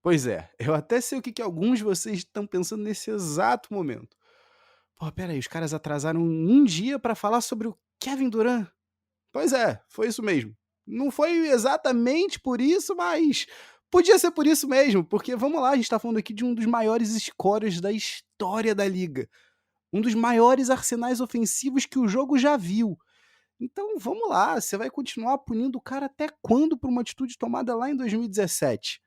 Pois é, eu até sei o que alguns de vocês estão pensando nesse exato momento. Pô, espera aí, os caras atrasaram um dia para falar sobre o Kevin Durant? Pois é, foi isso mesmo. Não foi exatamente por isso, mas podia ser por isso mesmo, porque vamos lá, a gente tá falando aqui de um dos maiores scorers da história da liga. Um dos maiores arsenais ofensivos que o jogo já viu. Então vamos lá, você vai continuar punindo o cara até quando por uma atitude tomada lá em 2017?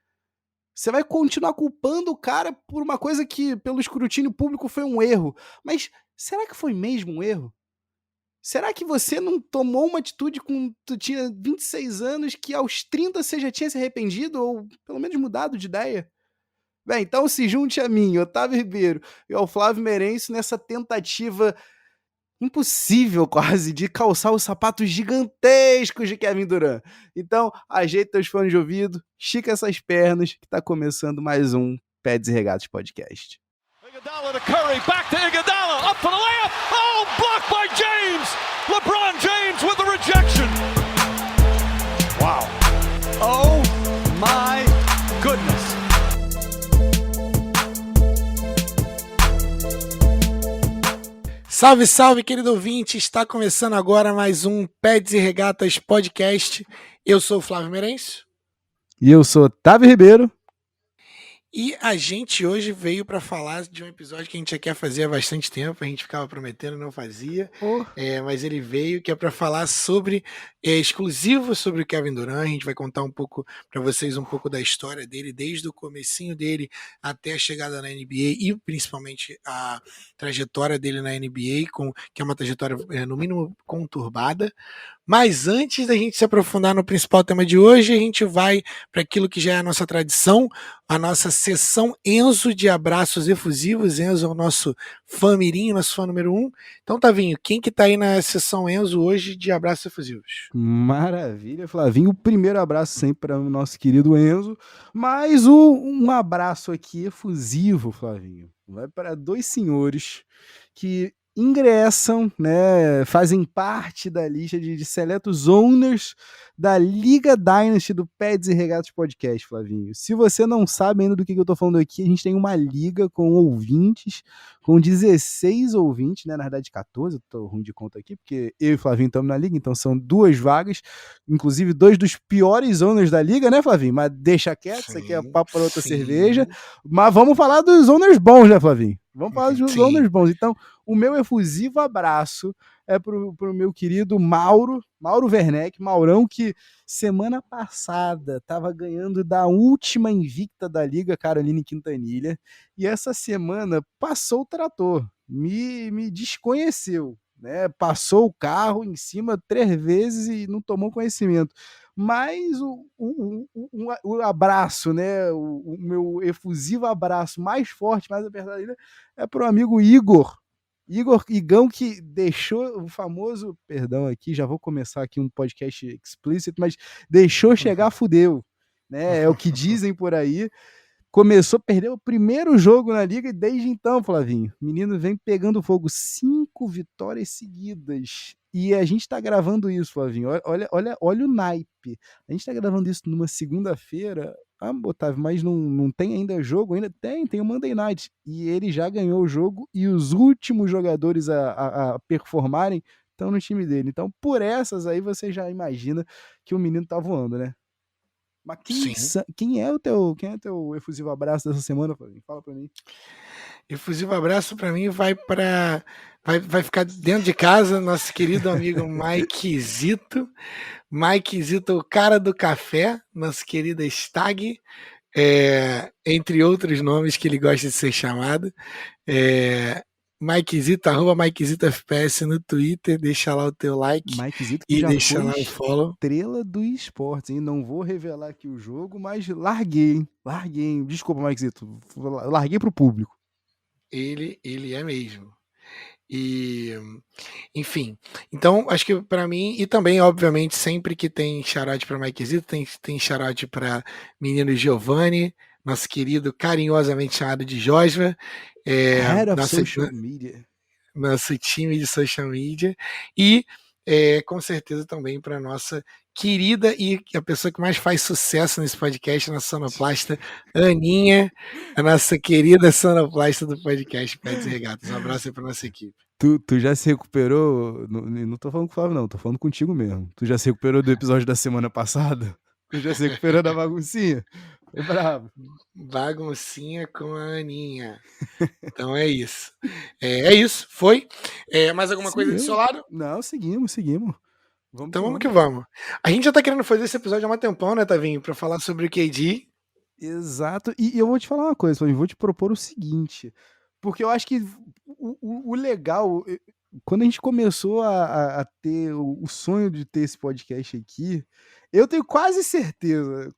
Você vai continuar culpando o cara por uma coisa que, pelo escrutínio público, foi um erro. Mas será que foi mesmo um erro? Será que você não tomou uma atitude com tu tinha 26 anos que aos 30 você já tinha se arrependido ou pelo menos mudado de ideia? Bem, então se junte a mim, Otávio Ribeiro e ao Flávio Meirense nessa tentativa impossível quase de calçar os sapatos gigantescos de Kevin Durant. Então, ajeita teus fones de ouvido, estica essas pernas que tá começando mais um Pés e Regatas Podcast. Iguodala to Curry, back to Iguodala, up for the layup. Oh, blocked by James. LeBron James with the rejection. Wow. Oh my goodness. Salve, salve, querido ouvinte! Está começando agora mais um Pés e Regatas Podcast. Eu sou o Flávio Meirense. E eu sou Otávio Ribeiro. E a gente hoje veio para falar de um episódio que a gente já quer fazer há bastante tempo, a gente ficava prometendo, não fazia, mas ele veio, que é para falar sobre, exclusivo sobre o Kevin Durant. A gente vai contar um pouco para vocês um pouco da história dele, desde o comecinho dele até a chegada na NBA e principalmente a trajetória dele na NBA, que é uma trajetória no mínimo conturbada. Mas antes da gente se aprofundar no principal tema de hoje, a gente vai para aquilo que já é a nossa tradição, a nossa sessão Enzo de abraços efusivos. Enzo é o nosso fã mirim, nosso fã número 1. Então, Tavinho, quem que tá aí na sessão Enzo hoje de abraços efusivos? Maravilha, Flavinho. O primeiro abraço sempre para o nosso querido Enzo. Mas um abraço aqui efusivo, Flavinho. Vai para dois senhores que ingressam, né, fazem parte da lista de seletos owners da Liga Dynasty do Pés e Regatas Podcast, Flavinho. Se você não sabe ainda do que eu tô falando aqui, a gente tem uma liga com ouvintes, com 16 ouvintes, né, na verdade 14, eu tô ruim de conta aqui, porque eu e o Flavinho estamos na liga, então são duas vagas, inclusive dois dos piores owners da liga, né, Flavinho? Mas deixa quieto, isso aqui é papo para outra cerveja, mas vamos falar dos owners bons, né, Flavinho? Vamos falar dos owners bons. Então, o meu efusivo abraço é pro meu querido Mauro Werneck, Maurão, que semana passada estava ganhando da última invicta da Liga, Caroline Quintanilha, e essa semana passou o trator, me desconheceu, né? Passou o carro em cima 3 vezes e não tomou conhecimento. Mas o abraço, né? O meu efusivo abraço mais forte, mais apertado ainda, é pro amigo Igor Igão, que deixou o famoso, perdão aqui, já vou começar aqui um podcast explícito, mas deixou chegar, fudeu, né? É o que dizem por aí. Começou a perder o primeiro jogo na liga e desde então, Flavinho, o menino vem pegando fogo, 5 vitórias seguidas. E a gente tá gravando isso, Flavinho. Olha o naipe. A gente tá gravando isso numa segunda-feira. Ah, Otávio, mas não tem ainda jogo? Ainda tem o Monday Night. E ele já ganhou o jogo e os últimos jogadores a performarem estão no time dele. Então, por essas aí, você já imagina que o menino tá voando, né? Mas quem é o teu efusivo abraço dessa semana, Flavinho? Fala pra mim. Efusivo abraço para mim vai ficar dentro de casa, nosso querido amigo Mike Zito. Mike Zito, o cara do café, nosso querido Stag, entre outros nomes que ele gosta de ser chamado. Mikezito, @MikezitoFPS no Twitter, deixa lá o teu like Mikezito que e já deixa foi lá o follow. Estrela do esportes, hein? Não vou revelar aqui o jogo, mas larguei, hein? Larguei. Desculpa, Mikezito. Larguei pro público. Ele é mesmo. E, enfim, então acho que para mim, e também, obviamente, sempre que tem shoutout para Mikezito, tem shoutout para menino Giovanni, nosso querido, carinhosamente chamado de Josva. Head of social media. Nosso time de social media. E com certeza também para nossa querida e a pessoa que mais faz sucesso nesse podcast, a nossa sonoplasta, Aninha, a nossa querida sonoplasta do podcast Pets e Regatas. Um abraço aí pra nossa equipe. Tu já se recuperou? Não tô falando com o Flávio, não, tô falando contigo mesmo. Tu já se recuperou do episódio da semana passada? Tu já se recuperou da baguncinha? Foi bravo. Baguncinha com a Aninha. Então é isso. É isso, foi. Mais alguma coisa do seu lado? Não, seguimos. Então vamos que vamos. A gente já tá querendo fazer esse episódio há um tempão, né, Tavinho? Pra falar sobre o KD. Exato. E eu vou te falar uma coisa, Flávio, vou te propor o seguinte. Porque eu acho que o legal, quando a gente começou a ter o sonho de ter esse podcast aqui, eu tenho quase certeza,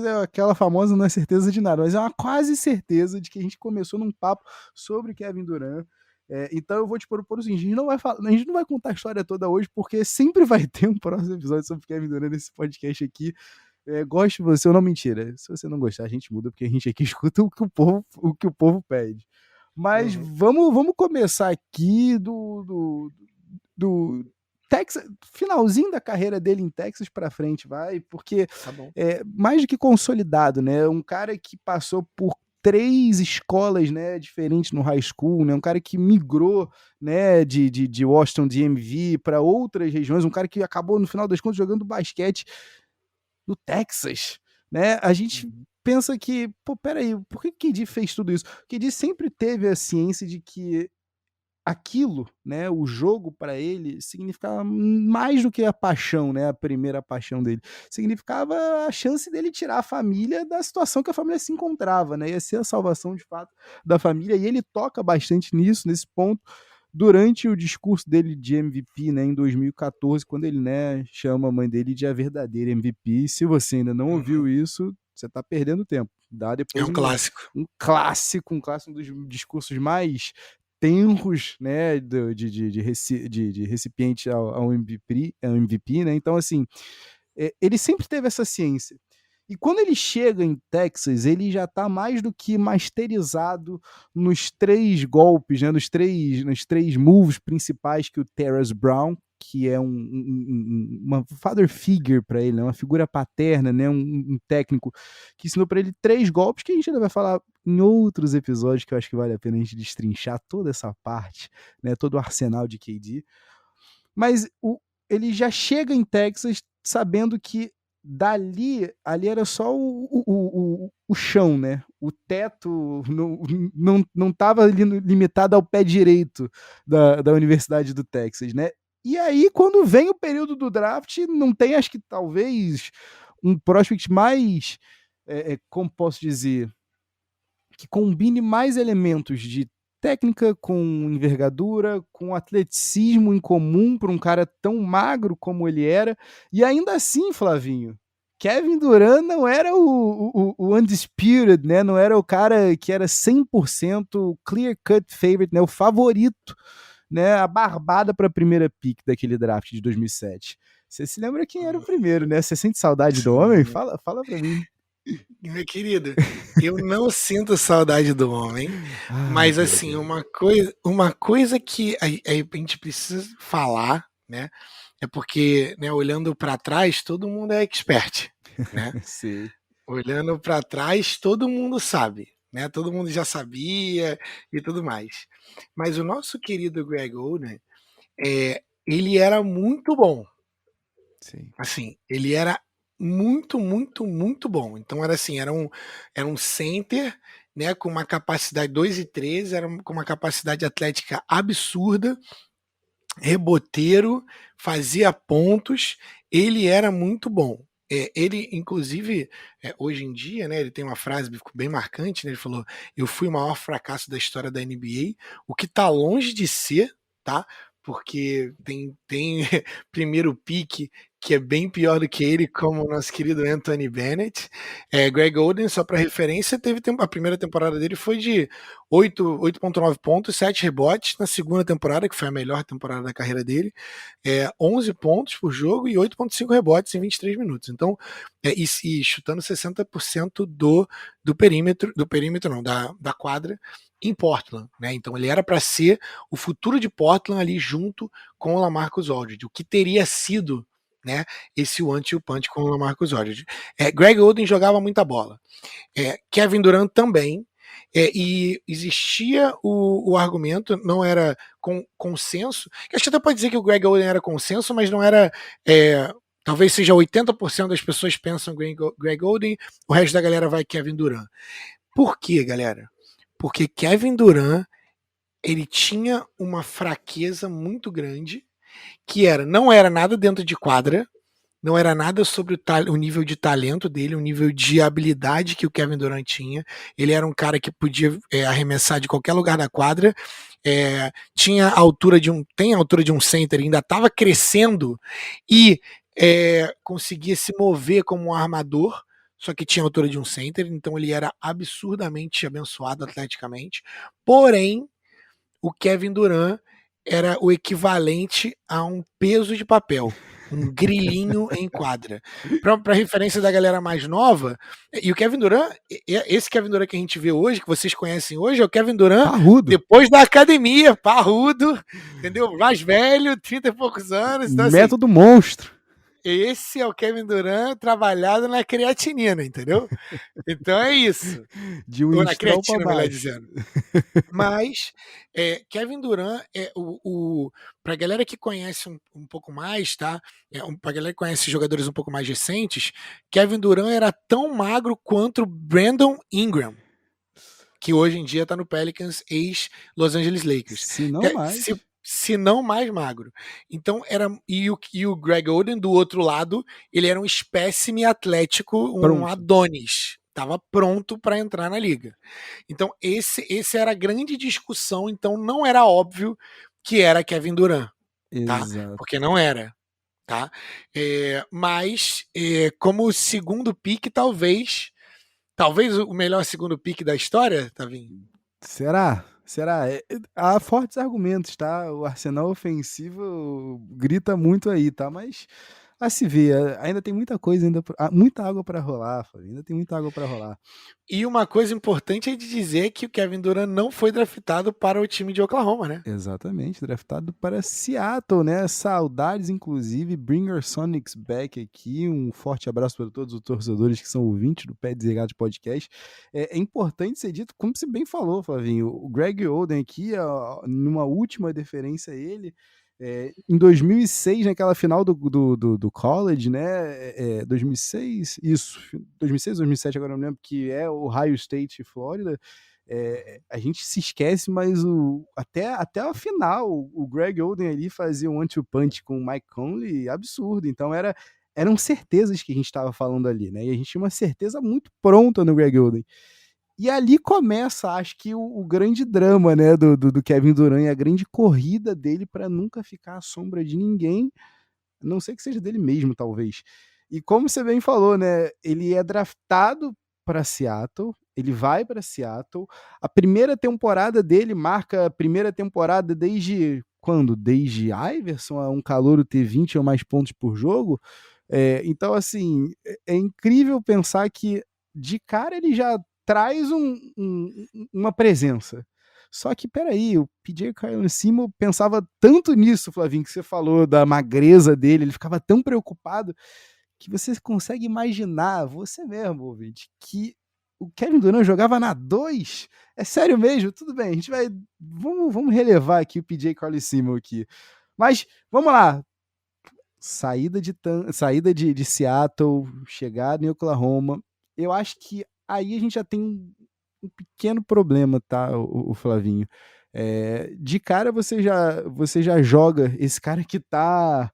é aquela famosa não é certeza de nada, mas é uma quase certeza de que a gente começou num papo sobre Kevin Durant. Então eu vou te propor o seguinte, a gente não vai contar a história toda hoje, porque sempre vai ter um próximo episódio sobre Kevin Durant nesse podcast aqui. Goste você ou não, mentira. Se você não gostar, a gente muda, porque a gente aqui escuta o que o povo pede. Mas vamos começar aqui do Texas, finalzinho da carreira dele em Texas para frente, vai, porque Tá bom. Mais do que consolidado, né? Um cara que passou por 3 escolas, né, diferentes no high school, né? Um cara que migrou, né, de Washington DMV para outras regiões, um cara que acabou no final das contas jogando basquete no Texas, né? A gente pensa que, pô, peraí, por que o KD fez tudo isso? O KD sempre teve a ciência de que aquilo, né, o jogo para ele significava mais do que a paixão, né, a primeira paixão dele. Significava a chance dele tirar a família da situação que a família se encontrava, né? Ia ser a salvação de fato da família, e ele toca bastante nisso, nesse ponto, durante o discurso dele de MVP, né, em 2014, quando ele, né, chama a mãe dele de a verdadeira MVP. Se você ainda não ouviu isso, você está perdendo tempo. Dá depois clássico. Um clássico, um dos discursos mais tenros, né, de recipiente ao MVP, né? Então, assim, ele sempre teve essa ciência. E quando ele chega em Texas, ele já está mais do que masterizado nos 3 golpes, né, nos três moves principais que o Terrence Brown, que é uma father figure para ele, né, uma figura paterna, né, um técnico que ensinou para ele 3 golpes que a gente ainda vai falar em outros episódios, que eu acho que vale a pena a gente destrinchar toda essa parte, né, todo o arsenal de KD. Mas ele já chega em Texas sabendo que ali era só o chão, né? O teto não estava limitado ao pé direito da Universidade do Texas, né? E aí, quando vem o período do draft, não tem, acho que talvez, um prospect mais, como posso dizer, que combine mais elementos de técnica com envergadura, com atleticismo em comum para um cara tão magro como ele era. E ainda assim, Flavinho, Kevin Durant não era o undisputed, né? Não era o cara que era 100% clear-cut favorite, né? O favorito, né? A barbada para a primeira pick daquele draft de 2007. Você se lembra quem era o primeiro, né? Você sente saudade do homem? Fala para mim. Meu querido, eu não sinto saudade do homem, mas assim, uma coisa que a gente precisa falar, né? É porque, né, olhando para trás, todo mundo é expert, né? Sim. Olhando para trás, todo mundo sabe, né? Todo mundo já sabia e tudo mais. Mas o nosso querido Greg Oden, ele era muito bom. Sim. Assim, ele era muito, muito, muito bom. Então era assim, era um center, né, com uma capacidade 2,13, com uma capacidade atlética absurda, reboteiro, fazia pontos, ele era muito bom. Ele, inclusive, hoje em dia, né, ele tem uma frase bem marcante, né, ele falou: eu fui o maior fracasso da história da NBA, o que tá longe de ser, tá? Porque tem primeiro pique que é bem pior do que ele, como o nosso querido Anthony Bennett. Greg Oden, só para referência, a primeira temporada dele foi de 8,9 pontos, 7 rebotes. Na segunda temporada, que foi a melhor temporada da carreira dele, 11 pontos por jogo e 8,5 rebotes em 23 minutos. Então, e chutando 60% do perímetro não, da quadra em Portland, né? Então ele era para ser o futuro de Portland ali junto com o LaMarcus Aldridge, o que teria sido, né, esse one-two punch com o LaMarcus Aldridge. Greg Oden jogava muita bola. Kevin Durant também. E existia o argumento, não era consenso, que acho que até pode dizer que o Greg Oden era consenso, mas não era, talvez seja 80% das pessoas pensam Greg Oden, o resto da galera vai Kevin Durant. Por quê, galera? Porque Kevin Durant, ele tinha uma fraqueza muito grande, que não era nada dentro de quadra, não era nada sobre o nível de talento dele, o nível de habilidade que o Kevin Durant tinha. Ele era um cara que podia arremessar de qualquer lugar da quadra, tinha a altura tem a altura de um center, ainda estava crescendo e conseguia se mover como um armador, só que tinha a altura de um center, então ele era absurdamente abençoado atleticamente. Porém, o Kevin Durant era o equivalente a um peso de papel, um grilinho em quadra. Para referência da galera mais nova, e o Kevin Durant, esse Kevin Durant que a gente vê hoje, que vocês conhecem hoje, é o Kevin Durant Parrudo. Depois da academia, parrudo, entendeu? Mais velho, 30 e poucos anos. Então, método assim, monstro. Esse é o Kevin Durant trabalhado na creatinina, entendeu? Então é isso. Ou na creatina, melhor dizendo. Mas Kevin Durant pra galera que conhece um pouco mais, tá? Pra galera que conhece jogadores um pouco mais recentes, Kevin Durant era tão magro quanto Brandon Ingram, que hoje em dia tá no Pelicans, ex-Los Angeles Lakers. Se não mais. Se não mais magro. Então e o Greg Oden do outro lado, ele era um espécime atlético, um Adonis. Estava pronto para entrar na liga. Então esse era a grande discussão. Então não era óbvio que era Kevin Durant, tá? Exato. Porque não era, tá? Mas como segundo pick, talvez o melhor segundo pick da história, Tavinho? Será? Há fortes argumentos, tá? O arsenal ofensivo grita muito aí, tá? Mas a se ver, ainda tem muita coisa, muita água para rolar, ainda tem muita água para rolar. E uma coisa importante é de dizer que o Kevin Durant não foi draftado para o time de Oklahoma, né? Exatamente, draftado para Seattle, né? Saudades, inclusive, bring your Sonics back aqui. Um forte abraço para todos os torcedores que são ouvintes do Pé Desligado Podcast. É importante ser dito, como você bem falou, Flavinho, o Greg Oden aqui, numa última deferência a ele, em 2006, naquela final do college, né? 2006, isso, 2006, 2007, agora eu não lembro, que é o Ohio State e Flórida. A gente se esquece, mas até a final, o Greg Oden ali fazia um one-two punch com o Mike Conley, absurdo. Então eram certezas que a gente estava falando ali, né? E a gente tinha uma certeza muito pronta no Greg Oden. E ali começa, acho que, o grande drama, né, do Kevin Durant, e a grande corrida dele para nunca ficar à sombra de ninguém, a não ser que seja dele mesmo, talvez. E como você bem falou, né, ele é draftado para Seattle, ele vai para Seattle, a primeira temporada dele marca a primeira temporada desde quando? Desde Iverson, um calouro ter 20 ou mais pontos por jogo. Então, assim, é incrível pensar que de cara ele já traz uma presença. Só que, peraí, o PJ Carlesimo pensava tanto nisso, Flavinho, que você falou da magreza dele, ele ficava tão preocupado, que você consegue imaginar, você mesmo, ouvinte, que o Kevin Durant jogava na 2? É sério mesmo? Tudo bem, a gente vai... Vamos relevar aqui o PJ Carlesimo aqui. Mas, vamos lá. Saída de Seattle, chegada em Oklahoma. Eu acho que aí a gente já tem um pequeno problema, tá, o Flavinho? De cara você já joga esse cara que tá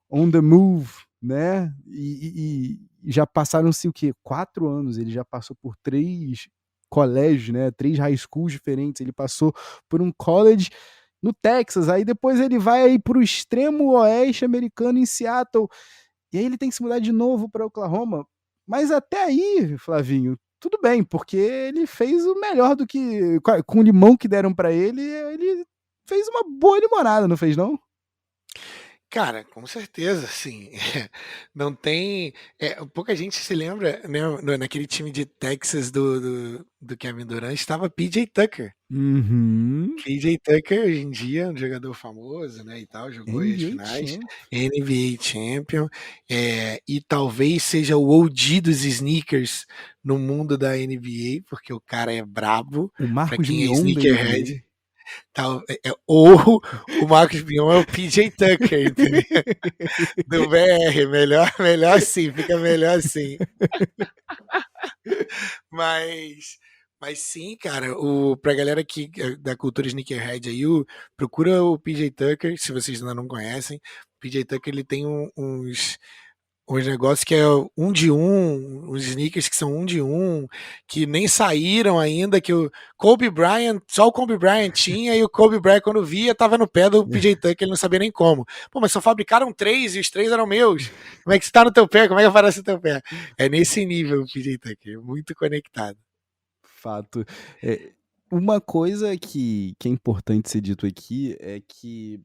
on the move, né? E já passaram-se o quê? 4 anos. Ele já passou por 3 colégios, né? 3 high schools diferentes. Ele passou por um college no Texas, aí depois ele vai aí pro extremo oeste americano em Seattle, e aí ele tem que se mudar de novo para Oklahoma. Mas até aí, Flavinho, tudo bem, porque ele fez o melhor do que... Com o limão que deram para ele fez uma boa limonada, não fez não? Cara, com certeza, sim. Não tem. Pouca gente se lembra, né? Naquele time de Texas do Kevin Durant estava PJ Tucker. Uhum. PJ Tucker, hoje em dia, um jogador famoso, né? E tal, jogou aí as NBA finais, Champ. NBA Champion, e talvez seja o OG dos sneakers no mundo da NBA, porque o cara é brabo. O Pra Marcos quem é Mion da sneakerhead, NBA. ou o Marcos Mion é o PJ Tucker, entendeu? Do BR, melhor assim, fica melhor assim. Mas, mas sim, cara, pra galera que da cultura sneakerhead aí, procura o PJ Tucker, se vocês ainda não conhecem. O PJ Tucker, ele tem uns negócios que é uns sneakers que são de um, que nem saíram ainda, que o Kobe Bryant, só o Kobe Bryant tinha, e o Kobe Bryant, quando via, tava no pé do PJ Tucker, ele não sabia nem como. Pô, mas só fabricaram 3 e os 3 eram meus. Como é que está no teu pé? Como é que aparece no teu pé? É nesse nível o PJ Tucker, muito conectado. Fato. Uma coisa que é importante ser dito aqui é que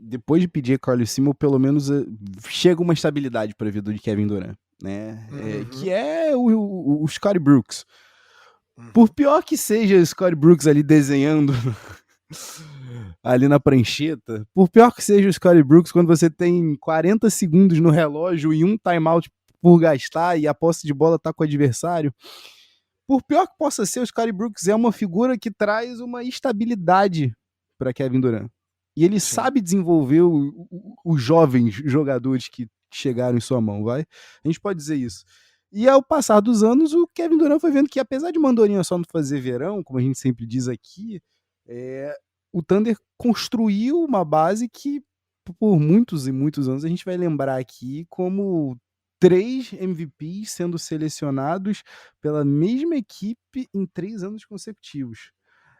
depois de pedir Carlos Simon, pelo menos chega uma estabilidade para a vida de Kevin Durant, né? Que é o Scottie Brooks. Por pior que seja o Scottie Brooks ali desenhando ali na prancheta, por pior que seja o Scottie Brooks, quando você tem 40 segundos no relógio e um timeout por gastar e a posse de bola tá com o adversário, por pior que possa ser, o Scottie Brooks é uma figura que traz uma estabilidade para Kevin Durant. E ele sabe desenvolver os jovens jogadores que chegaram em sua mão, vai? A gente pode dizer isso. E ao passar dos anos, o Kevin Durant foi vendo que, apesar de Mandorinha só não fazer verão, como a gente sempre diz aqui, o Thunder construiu uma base que, por muitos e muitos anos, a gente vai lembrar aqui como 3 MVPs sendo selecionados pela mesma equipe em 3 anos consecutivos.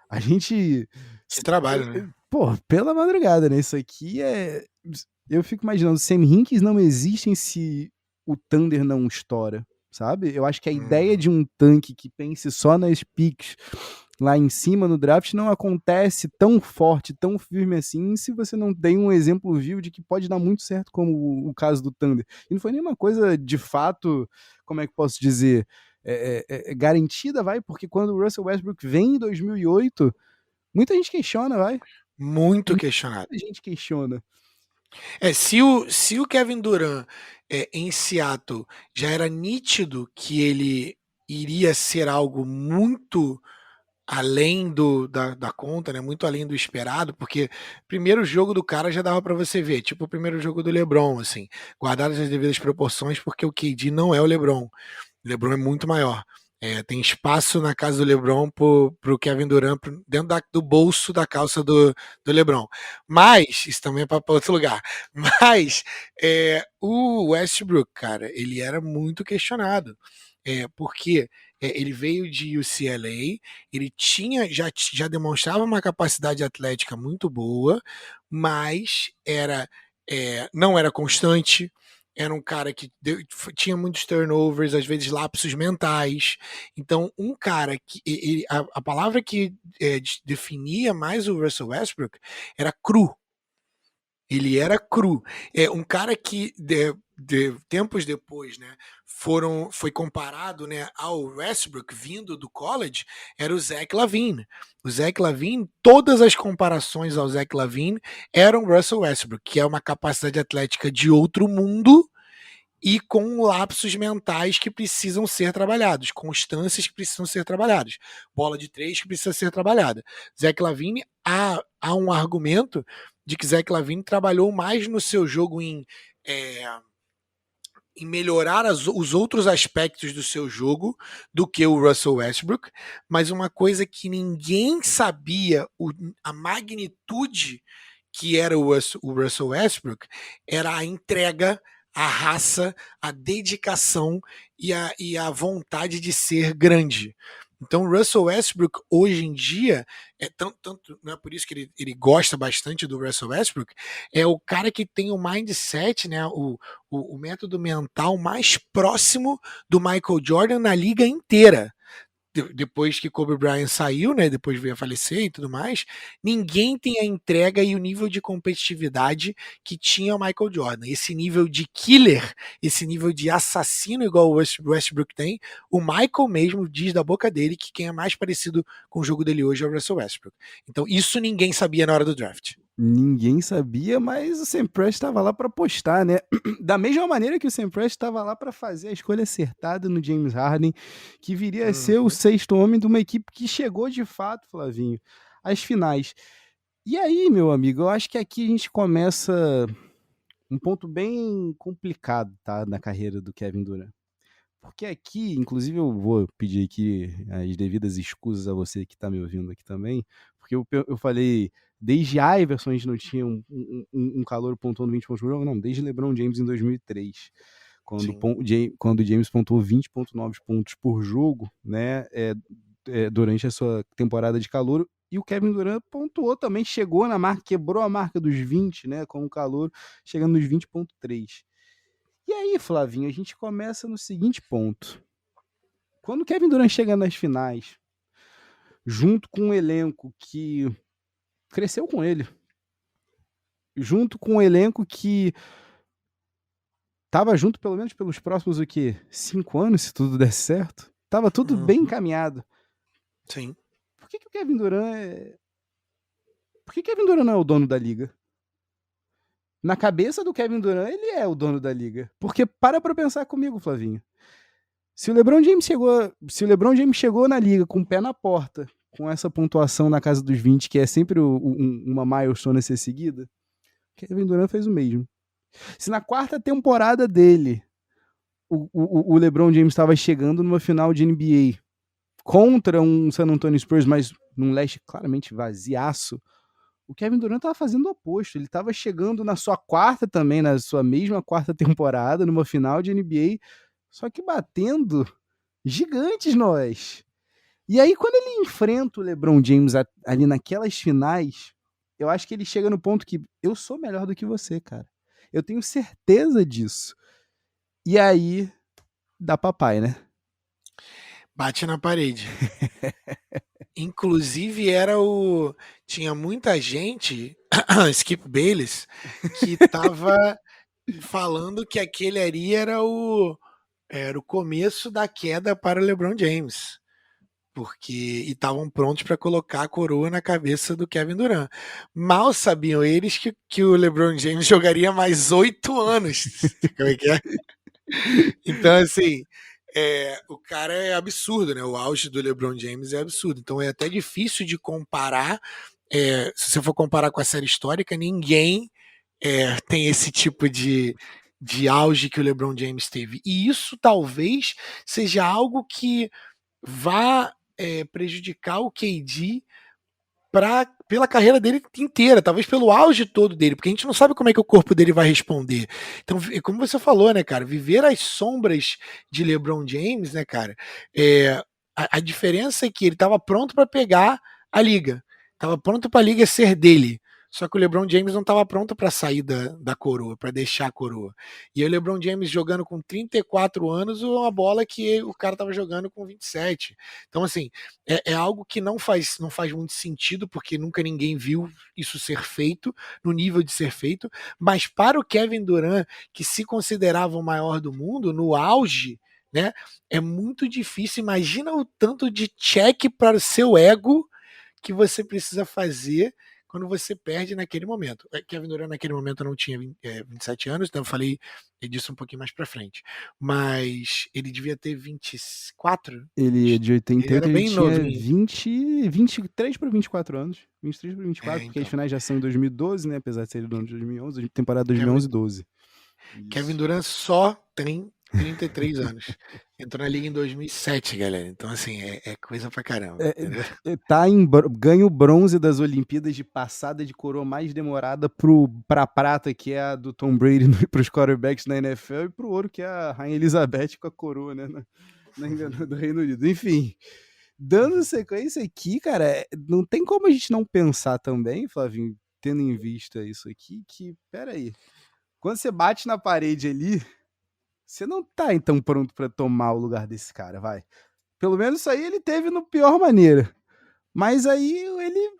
A gente... Que trabalho, né? Pô, pela madrugada, né? Isso aqui é... Eu fico imaginando, Sam Hinkie não existem se o Thunder não estoura, sabe? Eu acho que a ideia de um tanque que pense só nas picks lá em cima no draft não acontece tão forte, tão firme assim, se você não tem um exemplo vivo de que pode dar muito certo, como o caso do Thunder. E não foi nenhuma coisa de fato, como é que posso dizer, garantida, vai, porque quando o Russell Westbrook vem em 2008, muita gente questiona, vai. Muito questionado. Muita gente questiona. Se o Kevin Durant em Seattle já era nítido que ele iria ser algo muito além da conta, né? Muito além do esperado, porque primeiro jogo do cara já dava para você ver, tipo o primeiro jogo do LeBron, assim, guardadas as devidas proporções, porque o KD não é o LeBron. O LeBron é muito maior. Tem espaço na casa do LeBron pro Kevin Durant dentro do bolso da calça do LeBron. Mas, isso também é para outro lugar. Mas o Westbrook, cara, ele era muito questionado. Porque ele veio de UCLA, ele já demonstrava uma capacidade atlética muito boa, mas não era constante. Era um cara que tinha muitos turnovers, às vezes lapsos mentais. Então, um cara que. A palavra que definia mais o Russell Westbrook era cru. Ele era cru. Um cara que, tempos depois, né, foi comparado, né, ao Westbrook vindo do college, era o Zach LaVine. O Zach LaVine, todas as comparações ao Zach LaVine eram Russell Westbrook, que é uma capacidade atlética de outro mundo e com lapsos mentais que precisam ser trabalhados, constâncias que precisam ser trabalhadas, bola de 3 que precisa ser trabalhada. Zach LaVine, há um argumento de que Zach LaVine trabalhou mais no seu jogo em melhorar os outros aspectos do seu jogo do que o Russell Westbrook, mas uma coisa que ninguém sabia a magnitude que era o Russell Westbrook era a entrega, a raça, a dedicação e a vontade de ser grande. Então, Russell Westbrook, hoje em dia, tanto não é por isso que ele gosta bastante do Russell Westbrook, é o cara que tem o mindset, né, o método mental mais próximo do Michael Jordan na liga inteira. depois que Kobe Bryant saiu, né, depois veio a falecer e tudo mais, ninguém tem a entrega e o nível de competitividade que tinha o Michael Jordan. Esse nível de killer, esse nível de assassino igual o Westbrook tem, o Michael mesmo diz da boca dele que quem é mais parecido com o jogo dele hoje é o Russell Westbrook. Então isso ninguém sabia na hora do draft. Ninguém sabia, mas o Sam Prest estava lá para apostar, né? Da mesma maneira que o Sam Prest estava lá para fazer a escolha acertada no James Harden, que viria a ser o sexto homem de uma equipe que chegou de fato, Flavinho, às finais. E aí, meu amigo, eu acho que aqui a gente começa um ponto bem complicado, tá, na carreira do Kevin Durant. Porque aqui, inclusive eu vou pedir aqui as devidas escusas a você que está me ouvindo aqui também, porque eu falei, desde Iverson a gente não tinha um calor pontuando 20 pontos por jogo, não, desde LeBron James em 2003, quando o James pontuou 20,9 pontos por jogo, né, durante a sua temporada de calor, e o Kevin Durant pontuou também, chegou na marca, quebrou a marca dos 20, né, com o calor, chegando nos 20,3. E aí, Flavinho, a gente começa no seguinte ponto. Quando o Kevin Durant chega nas finais, junto com um elenco que cresceu com ele, junto com um elenco que estava junto pelo menos pelos próximos, 5 anos, se tudo der certo, estava tudo bem encaminhado. Sim. Por que o Kevin Durant Por que Kevin Durant não é o dono da liga? Na cabeça do Kevin Durant, ele é o dono da liga. Porque para pensar comigo, Flavinho. Se o LeBron James chegou na liga com o pé na porta, com essa pontuação na casa dos 20, que é sempre uma milestone a ser seguida, Kevin Durant fez o mesmo. Se na quarta temporada dele o LeBron James estava chegando numa final de NBA contra um San Antonio Spurs, mas num leste claramente vaziaço, o Kevin Durant estava fazendo o oposto. Ele estava chegando na sua na sua mesma quarta temporada, numa final de NBA, só que batendo gigantes nós. E aí, quando ele enfrenta o LeBron James ali naquelas finais, eu acho que ele chega no ponto que eu sou melhor do que você, cara. Eu tenho certeza disso. E aí, dá papai, né? Bate na parede. Inclusive tinha muita gente, Skip Bayless, que tava falando que aquele ali era o começo da queda para o LeBron James. Porque estavam prontos para colocar a coroa na cabeça do Kevin Durant. Mal sabiam eles que o LeBron James jogaria mais 8 anos. Como é que é? Então, assim, o cara é absurdo, né? O auge do LeBron James é absurdo. Então é até difícil de comparar. Se você for comparar com a série histórica, ninguém tem esse tipo de auge que o LeBron James teve. E isso talvez seja algo que vá prejudicar o KD pela carreira dele inteira, talvez pelo auge todo dele, porque a gente não sabe como é que o corpo dele vai responder. Então, como você falou, né, cara, viver as sombras de LeBron James, né, cara, a diferença é que ele estava pronto para pegar a liga, estava pronto para a liga ser dele. Só que o LeBron James não estava pronto para sair da coroa, para deixar a coroa. E aí o LeBron James jogando com 34 anos, uma bola que o cara estava jogando com 27. Então, assim, é algo que não faz muito sentido, porque nunca ninguém viu isso ser feito, no nível de ser feito. Mas para o Kevin Durant, que se considerava o maior do mundo, no auge, né, é muito difícil. Imagina o tanto de check para o seu ego que você precisa fazer quando você perde naquele momento. Kevin Durant naquele momento não tinha 27 anos, então eu falei disso um pouquinho mais pra frente. Mas ele devia ter 24? Ele é de 88, ele tinha novinho. 23 para 24 anos. 23 para 24, porque então. as finais já são em 2012, né? Apesar de ser do ano de 2011, temporada 2011 e 12. Kevin Durant só tem 33 anos. Entrou na liga em 2007, galera. Então, assim, é coisa pra caramba. Ganha o bronze das Olimpíadas de passada de coroa mais demorada pra prata, que é a do Tom Brady pros quarterbacks na NFL, e pro ouro, que é a Rainha Elizabeth com a coroa, né? Do Reino Unido. Enfim, dando sequência aqui, cara, não tem como a gente não pensar também, Flavinho, tendo em vista isso aqui, que, peraí, quando você bate na parede ali, você não tá então pronto pra tomar o lugar desse cara, vai. Pelo menos isso aí ele teve no pior maneira. Mas aí ele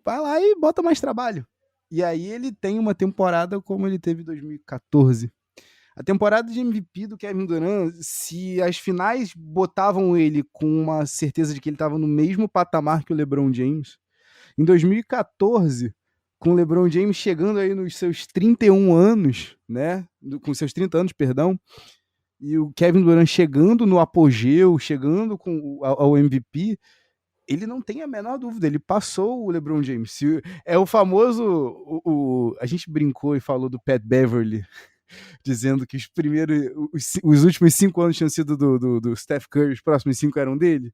vai lá e bota mais trabalho. E aí ele tem uma temporada como ele teve em 2014. A temporada de MVP do Kevin Durant, se as finais botavam ele com uma certeza de que ele estava no mesmo patamar que o LeBron James, em 2014, com o LeBron James chegando aí nos seus 31 anos, né? Com seus 30 anos, perdão, e o Kevin Durant chegando no apogeu, chegando ao MVP, ele não tem a menor dúvida, ele passou o LeBron James. É o famoso, a gente brincou e falou do Pat Beverly, dizendo que os últimos 5 anos tinham sido do Steph Curry, os próximos 5 eram dele.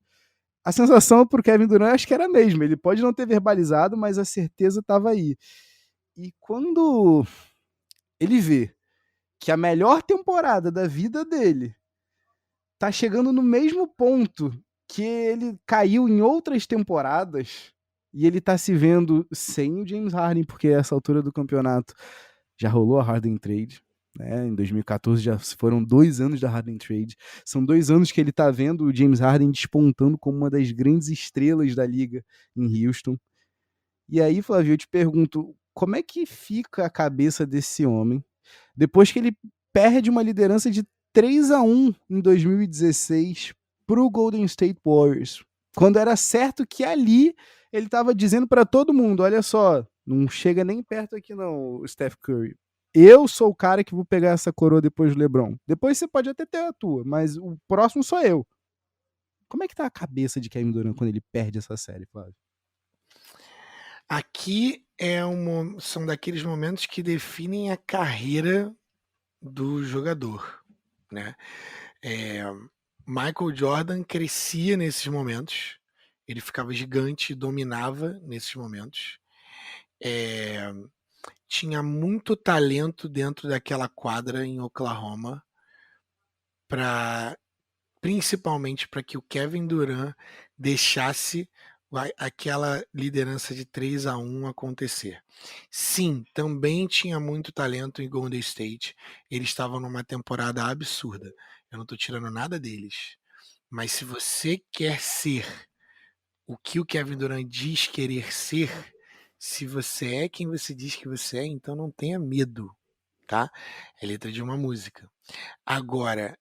A sensação pro Kevin Durant acho que era a mesma. Ele pode não ter verbalizado, mas a certeza estava aí. E quando ele vê que a melhor temporada da vida dele tá chegando no mesmo ponto que ele caiu em outras temporadas, e ele tá se vendo sem o James Harden, porque a essa altura do campeonato já rolou a Harden Trade, né? Em 2014 já foram 2 anos da Harden Trade. São 2 anos que ele tá vendo o James Harden despontando como uma das grandes estrelas da liga em Houston. E aí, Flávio, eu te pergunto, como é que fica a cabeça desse homem depois que ele perde uma liderança de 3-1 em 2016 pro Golden State Warriors, quando era certo que ali ele estava dizendo para todo mundo, olha só, não chega nem perto aqui não, Steph Curry. Eu sou o cara que vou pegar essa coroa depois do LeBron. Depois você pode até ter a tua, mas o próximo sou eu. Como é que tá a cabeça de Kevin Durant quando ele perde essa série, Flávio? Aqui são daqueles momentos que definem a carreira do jogador, né? Michael Jordan crescia nesses momentos, ele ficava gigante, dominava nesses momentos. Tinha muito talento dentro daquela quadra em Oklahoma, principalmente para que o Kevin Durant deixasse aquela liderança de 3-1 acontecer. Sim, também tinha muito talento em Golden State. Eles estavam numa temporada absurda. Eu não estou tirando nada deles. Mas se você quer ser o que o Kevin Durant diz querer ser, se você é quem você diz que você é, então não tenha medo, tá? É letra de uma música. Agora,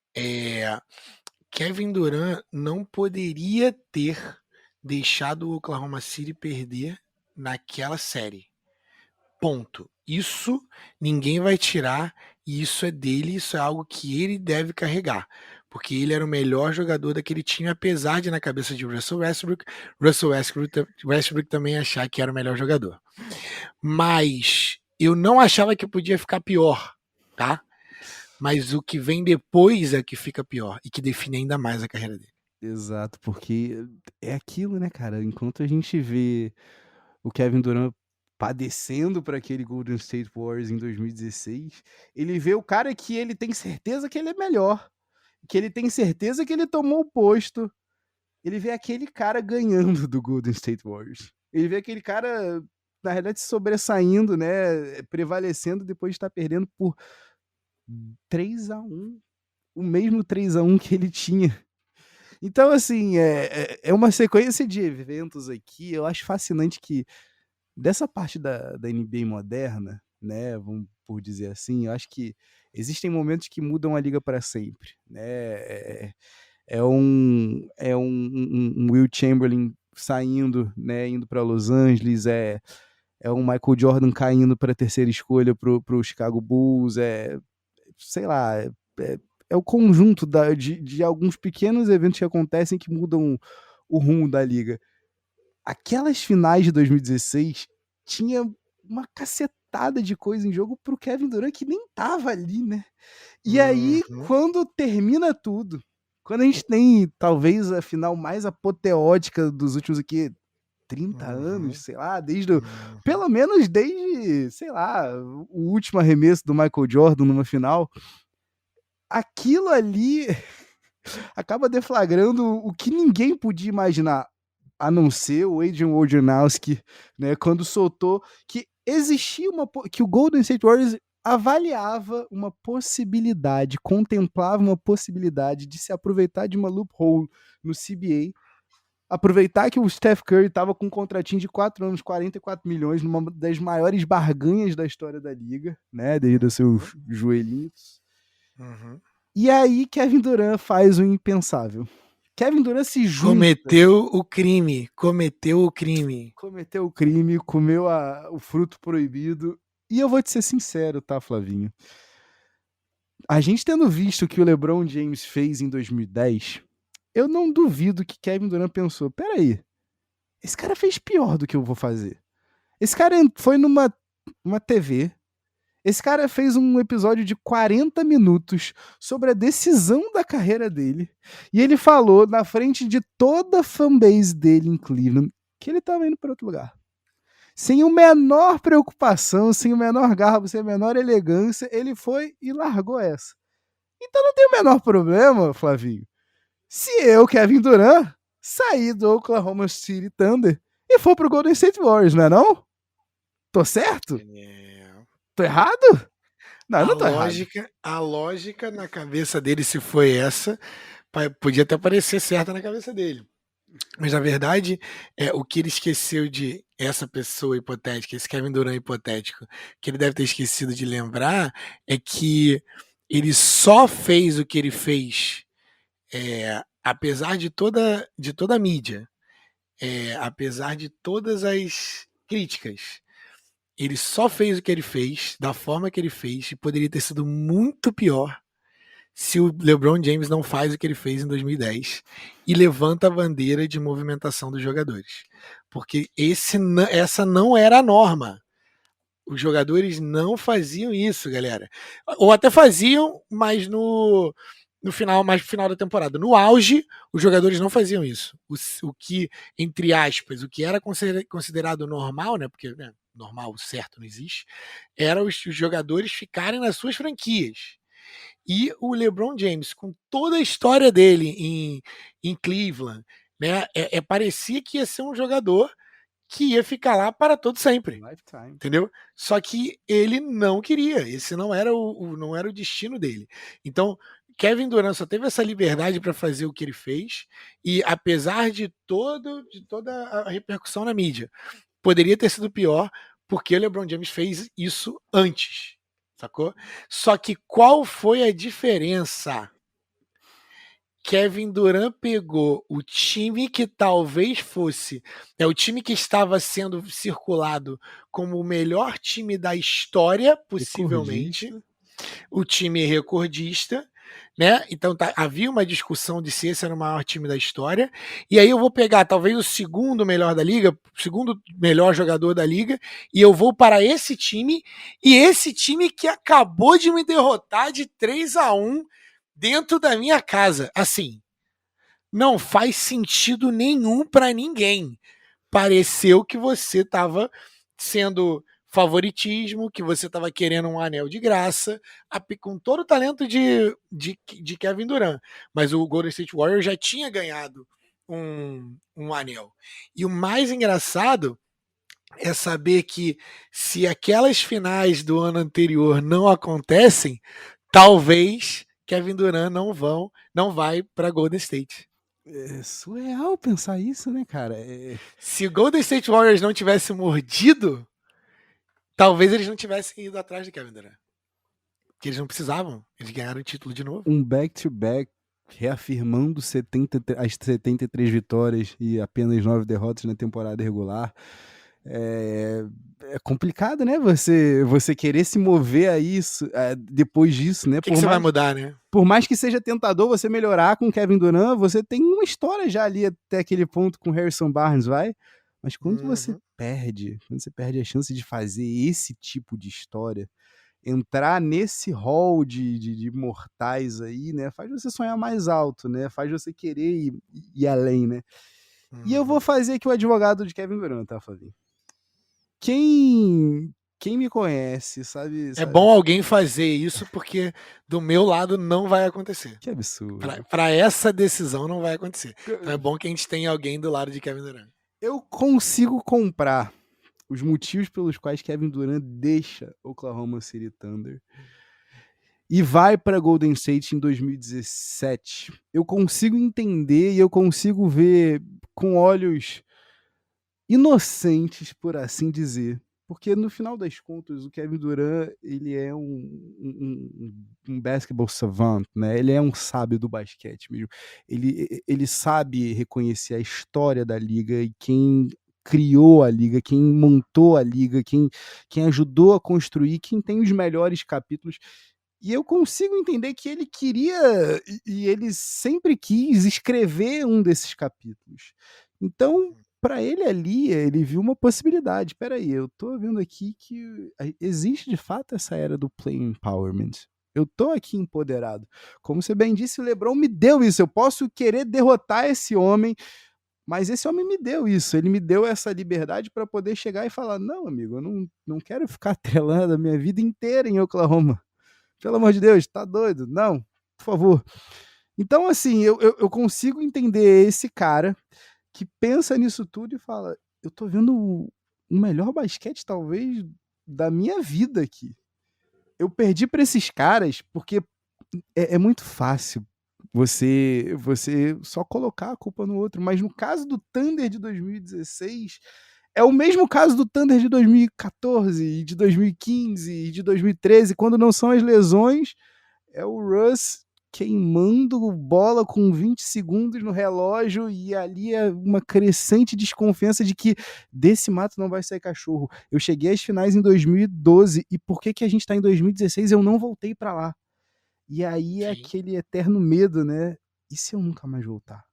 Kevin Durant não poderia ter deixado o Oklahoma City perder naquela série. Ponto. Isso ninguém vai tirar, e isso é dele, isso é algo que ele deve carregar, porque ele era o melhor jogador daquele time, apesar de na cabeça de Russell Westbrook também achar que era o melhor jogador. Mas eu não achava que podia ficar pior, tá? Mas o que vem depois é que fica pior e que define ainda mais a carreira dele. Exato, porque é aquilo, né, cara? Enquanto a gente vê o Kevin Durant padecendo para aquele Golden State Warriors em 2016, ele vê o cara que ele tem certeza que ele é melhor, que ele tem certeza que ele tomou o posto. Ele vê aquele cara ganhando do Golden State Warriors. Ele vê aquele cara, na realidade, se sobressaindo, né? Prevalecendo depois de estar perdendo por 3-1. O mesmo 3-1 que ele tinha. Então, assim, é uma sequência de eventos aqui. Eu acho fascinante que dessa parte da NBA moderna, né? Vamos por dizer assim, eu acho que existem momentos que mudam a liga para sempre, né? É um Will Chamberlain saindo, né, indo para Los Angeles, é um Michael Jordan caindo para a terceira escolha pro Chicago Bulls, sei lá, é o conjunto de alguns pequenos eventos que acontecem que mudam o rumo da liga. Aquelas finais de 2016 tinha uma cacetada de coisa em jogo pro Kevin Durant que nem tava ali, né? E aí, quando termina tudo, quando a gente tem talvez a final mais apoteótica dos últimos aqui 30 anos, sei lá, pelo menos desde, sei lá, o último arremesso do Michael Jordan numa final, aquilo ali acaba deflagrando o que ninguém podia imaginar, a não ser o Adrian Wojnarowski, né, quando soltou que existia que o Golden State Warriors avaliava uma possibilidade, contemplava uma possibilidade de se aproveitar de uma loophole no CBA, aproveitar que o Steph Curry estava com um contratinho de 4 anos, 44 milhões, numa das maiores barganhas da história da liga, né, devido aos seus joelhinhos. E aí Kevin Durant faz o impensável. Kevin Durant se junta. Cometeu o crime, Cometeu o crime, comeu o fruto proibido. E eu vou te ser sincero, tá, Flavinho? A gente tendo visto o que o LeBron James fez em 2010, eu não duvido que Kevin Durant pensou, peraí, esse cara fez pior do que eu vou fazer. Esse cara foi numa TV, esse cara fez um episódio de 40 minutos sobre a decisão da carreira dele, e ele falou na frente de toda a fanbase dele em Cleveland que ele estava indo para outro lugar. Sem a menor preocupação, sem o menor garbo, sem a menor elegância, ele foi e largou essa. Então não tem o menor problema, Flavinho, se eu, Kevin Durant, sair do Oklahoma City Thunder e for pro Golden State Warriors, não é não? Tô certo? Tô errado? Não, eu não tô errado. A lógica na cabeça dele, se foi essa, podia até parecer certa na cabeça dele. Mas na verdade, o que ele esqueceu de essa pessoa hipotética, esse Kevin Durant hipotético, que ele deve ter esquecido de lembrar, é que ele só fez o que ele fez, apesar de toda a mídia, apesar de todas as críticas. Ele só fez o que ele fez, da forma que ele fez, e poderia ter sido muito pior se o LeBron James não faz o que ele fez em 2010 e levanta a bandeira de movimentação dos jogadores. Porque essa não era a norma. Os jogadores não faziam isso, galera. Ou até faziam, mas no final da temporada. No auge, os jogadores não faziam isso. O que, entre aspas, o que era considerado normal, né? Porque normal, certo, não existe, era os jogadores ficarem nas suas franquias. E o LeBron James, com toda a história dele em Cleveland, né, parecia que ia ser um jogador que ia ficar lá para todo sempre. Lifetime. Entendeu? Só que ele não queria. Esse não era o destino dele. Então, Kevin Durant só teve essa liberdade para fazer o que ele fez, e apesar de toda a repercussão na mídia, poderia ter sido pior, porque o LeBron James fez isso antes, sacou? Só que qual foi a diferença? Kevin Durant pegou o time que talvez fosse o time que estava sendo circulado como o melhor time da história, possivelmente, o time recordista, né? Então havia uma discussão de se esse era o maior time da história, e aí eu vou pegar talvez o segundo melhor da liga, o segundo melhor jogador da liga, e eu vou para esse time, e esse time que acabou de me derrotar de 3-1 dentro da minha casa. Assim, não faz sentido nenhum para ninguém. Pareceu que você estava sendo favoritismo, que você estava querendo um anel de graça, com todo o talento de Kevin Durant. Mas o Golden State Warriors já tinha ganhado um anel. E o mais engraçado é saber que se aquelas finais do ano anterior não acontecem, talvez Kevin Durant não vai para Golden State. É surreal pensar isso, né, cara? Se o Golden State Warriors não tivesse mordido, talvez eles não tivessem ido atrás de Kevin Durant. Porque eles não precisavam. Eles ganharam o título de novo. Um back-to-back reafirmando as 73 vitórias e apenas 9 derrotas na temporada regular. É complicado, né? Você querer se mover a isso depois disso, né? O que você vai mudar, né? Por mais que seja tentador você melhorar com Kevin Durant, você tem uma história já ali até aquele ponto com Harrison Barnes, vai? Mas quando você perde a chance de fazer esse tipo de história, entrar nesse hall de mortais aí, né? Faz você sonhar mais alto, né? Faz você querer ir além, né? E eu vou fazer aqui o advogado de Kevin Durant, tá, Flavinho? Quem me conhece, sabe? É bom alguém fazer isso, porque do meu lado não vai acontecer. Que absurdo. Para essa decisão não vai acontecer. Então é bom que a gente tenha alguém do lado de Kevin Durant. Eu consigo comprar os motivos pelos quais Kevin Durant deixa Oklahoma City Thunder e vai para Golden State em 2017. Eu consigo entender e eu consigo ver com olhos inocentes, por assim dizer. Porque no final das contas, o Kevin Durant, ele é um basketball savant, né? Ele é um sábio do basquete mesmo. Ele sabe reconhecer a história da liga e quem criou a liga, quem montou a liga, quem ajudou a construir, quem tem os melhores capítulos. E eu consigo entender que ele queria e ele sempre quis escrever um desses capítulos. Então, para ele ali, ele viu uma possibilidade. Espera aí, eu tô vendo aqui que existe de fato essa era do play empowerment. Eu tô aqui empoderado. Como você bem disse, o LeBron me deu isso. Eu posso querer derrotar esse homem, mas esse homem me deu isso. Ele me deu essa liberdade para poder chegar e falar: não, amigo, eu não quero ficar atrelando a minha vida inteira em Oklahoma. Pelo amor de Deus, tá doido? Não, por favor. Então, assim, eu consigo entender esse cara que pensa nisso tudo e fala: eu tô vendo o melhor basquete, talvez, da minha vida aqui. Eu perdi para esses caras porque é muito fácil você só colocar a culpa no outro. Mas no caso do Thunder de 2016, é o mesmo caso do Thunder de 2014, e de 2015 e de 2013, quando não são as lesões, é o Russ queimando bola com 20 segundos no relógio e ali é uma crescente desconfiança de que desse mato não vai sair cachorro. Eu cheguei às finais em 2012 e por que a gente está em 2016 eu não voltei para lá? E aí é Sim. aquele eterno medo, né? E se eu nunca mais voltar?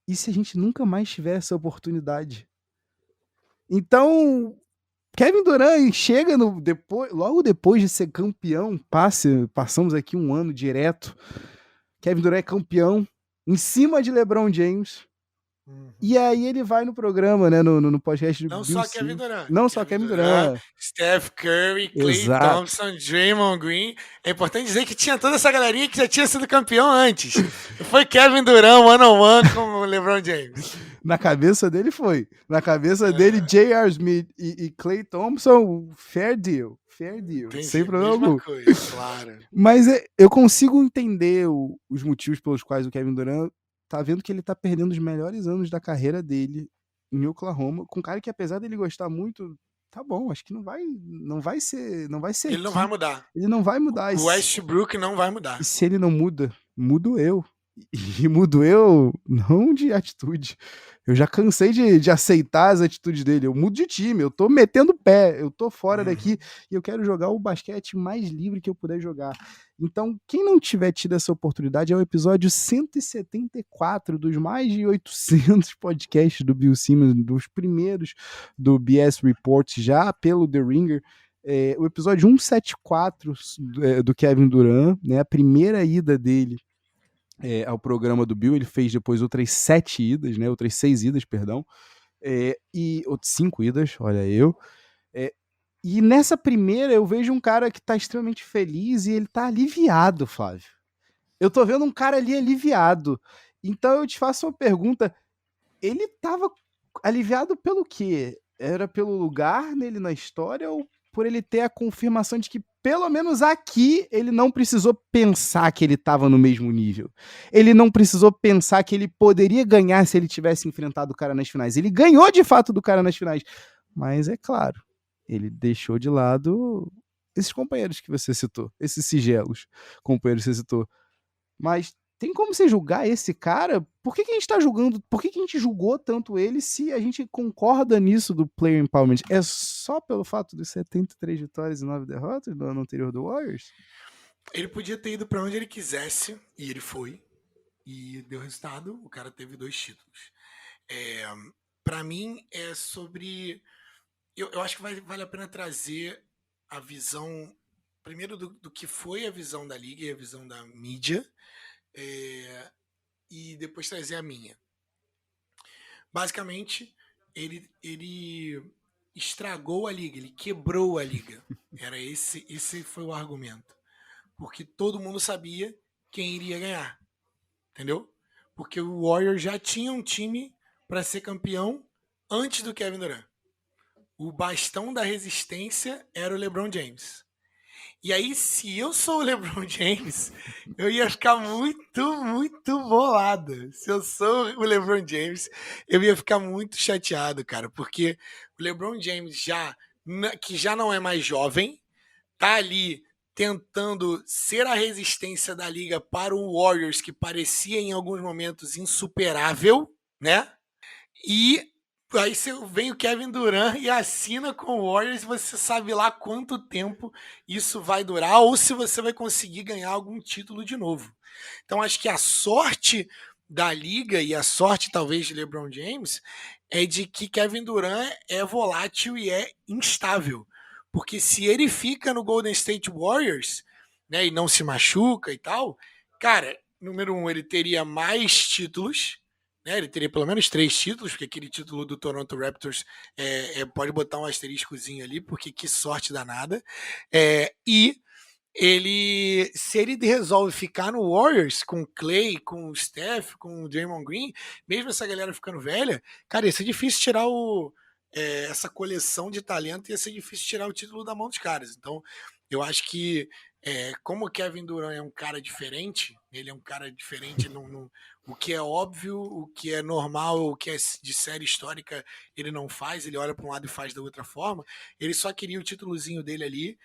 E se a gente nunca mais tiver essa oportunidade? Então, Kevin Durant chega logo depois de ser campeão, passamos aqui um ano direto. Kevin Durant é campeão em cima de LeBron James. E aí ele vai no programa, né, no podcast do Não Bill só Kevin Durant. Não só Kevin Durant. Steph Curry, Klay Thompson, Draymond Green. É importante dizer que tinha toda essa galerinha que já tinha sido campeão antes. Foi Kevin Durant one-on-one com o LeBron James. Na cabeça dele foi. Na cabeça dele, J.R. Smith e Klay Thompson, fair deal. Fair deal. Entendi, sem problema mesma algum. coisa, claro. Mas eu consigo entender os motivos pelos quais o Kevin Durant tá vendo que ele tá perdendo os melhores anos da carreira dele em Oklahoma, com um cara que, apesar dele gostar muito, tá bom, acho que não vai ser Ele não vai mudar. Ele não vai mudar. O Westbrook não vai mudar. E se ele não muda, mudo eu. E mudo eu não de atitude. Eu já cansei de aceitar as atitudes dele. Eu mudo de time, eu tô metendo o pé, eu tô fora daqui e eu quero jogar o basquete mais livre que eu puder jogar. Então, quem não tiver tido essa oportunidade, é o episódio 174 dos mais de 800 podcasts do Bill Simmons, dos primeiros do BS Report, já pelo The Ringer. O episódio 174 do Kevin Durant, né, a primeira ida dele ao programa do Bill. Ele fez depois outras 6 idas, perdão, outras 5 idas, olha eu. E nessa primeira eu vejo um cara que tá extremamente feliz e ele tá aliviado, Flávio. Eu tô vendo um cara ali aliviado. Então eu te faço uma pergunta, ele tava aliviado pelo quê? Era pelo lugar nele na história ou por ele ter a confirmação de que, pelo menos aqui, ele não precisou pensar que ele estava no mesmo nível. Ele não precisou pensar que ele poderia ganhar se ele tivesse enfrentado o cara nas finais. Ele ganhou, de fato, do cara nas finais. Mas, é claro, ele deixou de lado esses companheiros que você citou, esses sigelos companheiros que você citou. Mas tem como você julgar esse cara? Por que a gente tá julgando? Por que a gente julgou tanto ele se a gente concorda nisso do player empowerment? É só pelo fato de 73 vitórias e 9 derrotas do ano anterior do Warriors? Ele podia ter ido para onde ele quisesse, e ele foi, e deu resultado. O cara teve 2 títulos. Para mim, é sobre... Eu acho que vale a pena trazer a visão, primeiro, do que foi a visão da liga e a visão da mídia, e depois trazer a minha. Basicamente, ele estragou a liga, ele quebrou a liga. Esse foi o argumento. Porque todo mundo sabia quem iria ganhar. Entendeu? Porque o Warriors já tinha um time para ser campeão antes do Kevin Durant. o bastão da resistência era o LeBron James. E aí, se eu sou o LeBron James, eu ia ficar muito bolado. Se eu sou o LeBron James, eu ia ficar muito chateado, cara, porque o LeBron James que já não é mais jovem, tá ali tentando ser a resistência da liga para o Warriors, que parecia em alguns momentos insuperável, né? E aí vem o Kevin Durant e assina com o Warriors e você sabe lá quanto tempo isso vai durar ou se você vai conseguir ganhar algum título de novo. Então acho que a sorte da liga e a sorte talvez de LeBron James é de que Kevin Durant é volátil e é instável. Porque se ele fica no Golden State Warriors, né, e não se machuca e tal, cara, número 1, ele teria mais títulos, né? Ele teria pelo menos 3 títulos, porque aquele título do Toronto Raptors pode botar um asteriscozinho ali, porque que sorte danada. E se ele resolve ficar no Warriors com o Clay, com o Steph, com o Draymond Green, mesmo essa galera ficando velha, cara, ia ser difícil tirar essa coleção de talento, ia ser difícil tirar o título da mão dos caras. Então, eu acho que como o Kevin Durant é um cara diferente, ele é um cara diferente, o que é óbvio, o que é normal, o que é de série histórica, ele não faz, ele olha para um lado e faz da outra forma, ele só queria o títulozinho dele ali,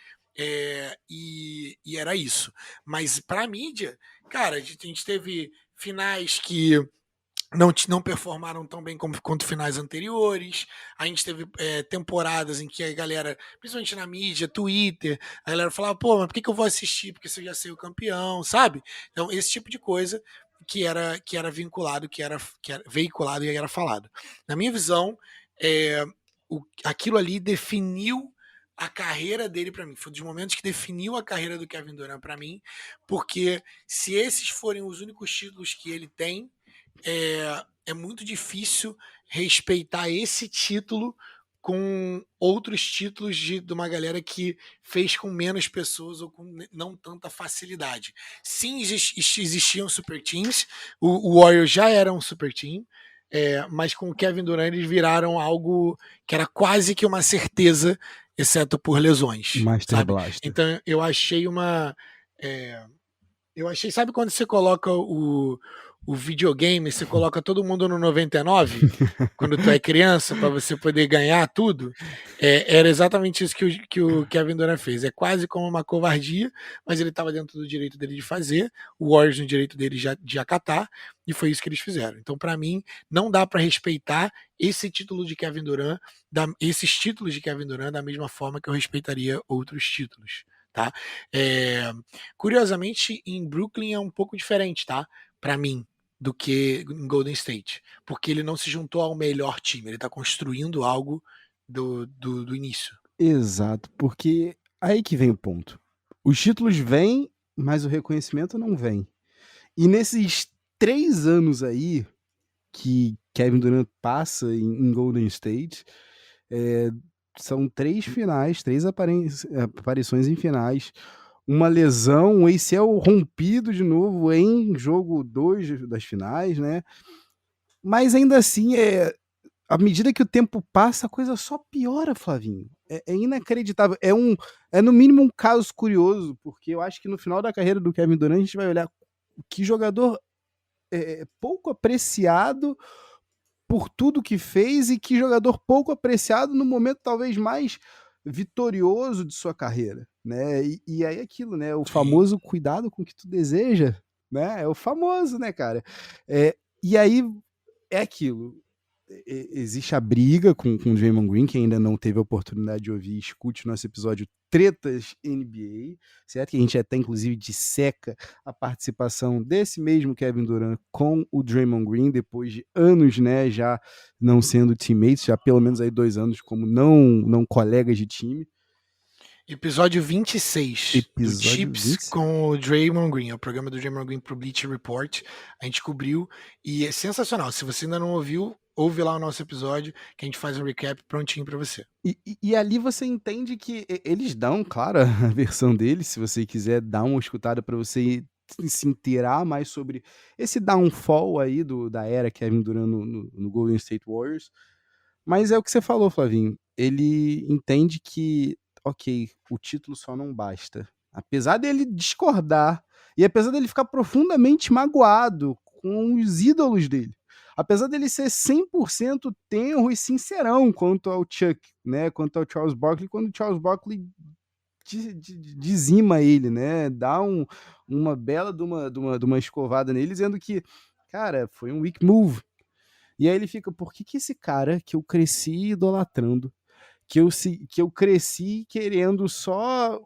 e era isso. Mas para a mídia, cara, a gente teve finais que não performaram tão bem quanto finais anteriores. A gente teve temporadas em que a galera, principalmente na mídia, Twitter, a galera falava, pô, mas por que eu vou assistir? Porque se eu já sei o campeão, sabe? Então, esse tipo de coisa que era vinculado, que era veiculado e era falado. Na minha visão, aquilo ali definiu a carreira dele para mim. Foi um dos momentos que definiu a carreira do Kevin Durant para mim, porque se esses forem os únicos títulos que ele tem, é muito difícil respeitar esse título com outros títulos de uma galera que fez com menos pessoas ou com não tanta facilidade. Sim, existiam super teams, o Warriors já era um super team, mas com o Kevin Durant eles viraram algo que era quase que uma certeza, exceto por lesões. Master sabe? Blaster. Então eu achei sabe quando você coloca o videogame, você coloca todo mundo no 99, quando tu é criança, para você poder ganhar tudo? Era exatamente isso que o Kevin Durant fez. É quase como uma covardia, mas ele estava dentro do direito dele de fazer, o Warriors no direito dele de acatar, e foi isso que eles fizeram. Então, para mim, não dá para respeitar esse título de Kevin Durant, esses títulos de Kevin Durant da mesma forma que eu respeitaria outros títulos. Tá? Curiosamente, em Brooklyn é um pouco diferente, tá? Para mim, do que em Golden State, porque ele não se juntou ao melhor time, ele tá construindo algo do início. Exato, porque aí que vem o ponto. Os títulos vêm, mas o reconhecimento não vem. E nesses 3 anos aí que Kevin Durant passa em Golden State, são 3 finais, 3 aparições em finais, uma lesão, um ACL rompido de novo em jogo 2 das finais, né? Mas ainda assim, à medida que o tempo passa, a coisa só piora, Flavinho. É inacreditável. É no mínimo um caso curioso, porque eu acho que no final da carreira do Kevin Durant a gente vai olhar que jogador pouco apreciado por tudo que fez e que jogador pouco apreciado no momento talvez mais vitorioso de sua carreira, né? E aí aquilo, né? O famoso cuidado com o que tu deseja, né? É o famoso, né, cara? E aí é aquilo. Existe a briga com o Draymond Green, que ainda não teve a oportunidade de ouvir, escute nosso episódio Tretas NBA, certo? Que a gente até inclusive disseca a participação desse mesmo Kevin Durant com o Draymond Green, depois de anos, né, já não sendo teammates, já pelo menos aí 2 anos como não colegas de time. Episódio 26 do Chips 26? com o Draymond Green, é o programa do Draymond Green pro Bleacher Report. A gente cobriu e é sensacional. Se você ainda não ouviu, ouve lá o nosso episódio que a gente faz um recap prontinho para você. E ali você entende que eles dão, claro, a versão deles, se você quiser dar uma escutada para você se inteirar mais sobre esse downfall aí da era Kevin Durant no Golden State Warriors. Mas é o que você falou, Flavinho. ele entende que, ok, o título só não basta. Apesar dele discordar, e apesar dele ficar profundamente magoado com os ídolos dele, apesar dele ser 100% tenro e sincerão quanto ao Chuck, né, quanto ao Charles Barkley, quando o Charles Barkley dizima ele, né, dá uma bela de uma escovada nele, dizendo que, cara, foi um weak move. E aí ele fica, por que esse cara que eu cresci idolatrando, que eu cresci querendo só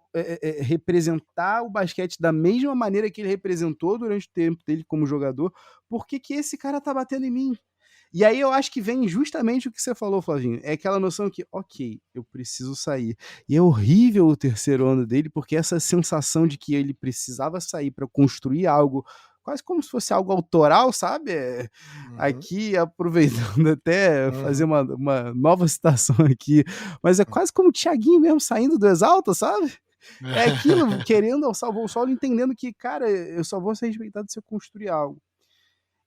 representar o basquete da mesma maneira que ele representou durante o tempo dele como jogador, por que esse cara tá batendo em mim? E aí eu acho que vem justamente o que você falou, Flavinho. É aquela noção que, ok, eu preciso sair. E é horrível o terceiro ano dele, porque essa sensação de que ele precisava sair para construir algo, quase como se fosse algo autoral, sabe? Aqui, aproveitando até fazer uma nova citação aqui, mas é quase como o Thiaguinho mesmo saindo do Exalta, sabe? É aquilo, querendo salvar o solo, entendendo que, cara, eu só vou ser respeitado se eu construir algo.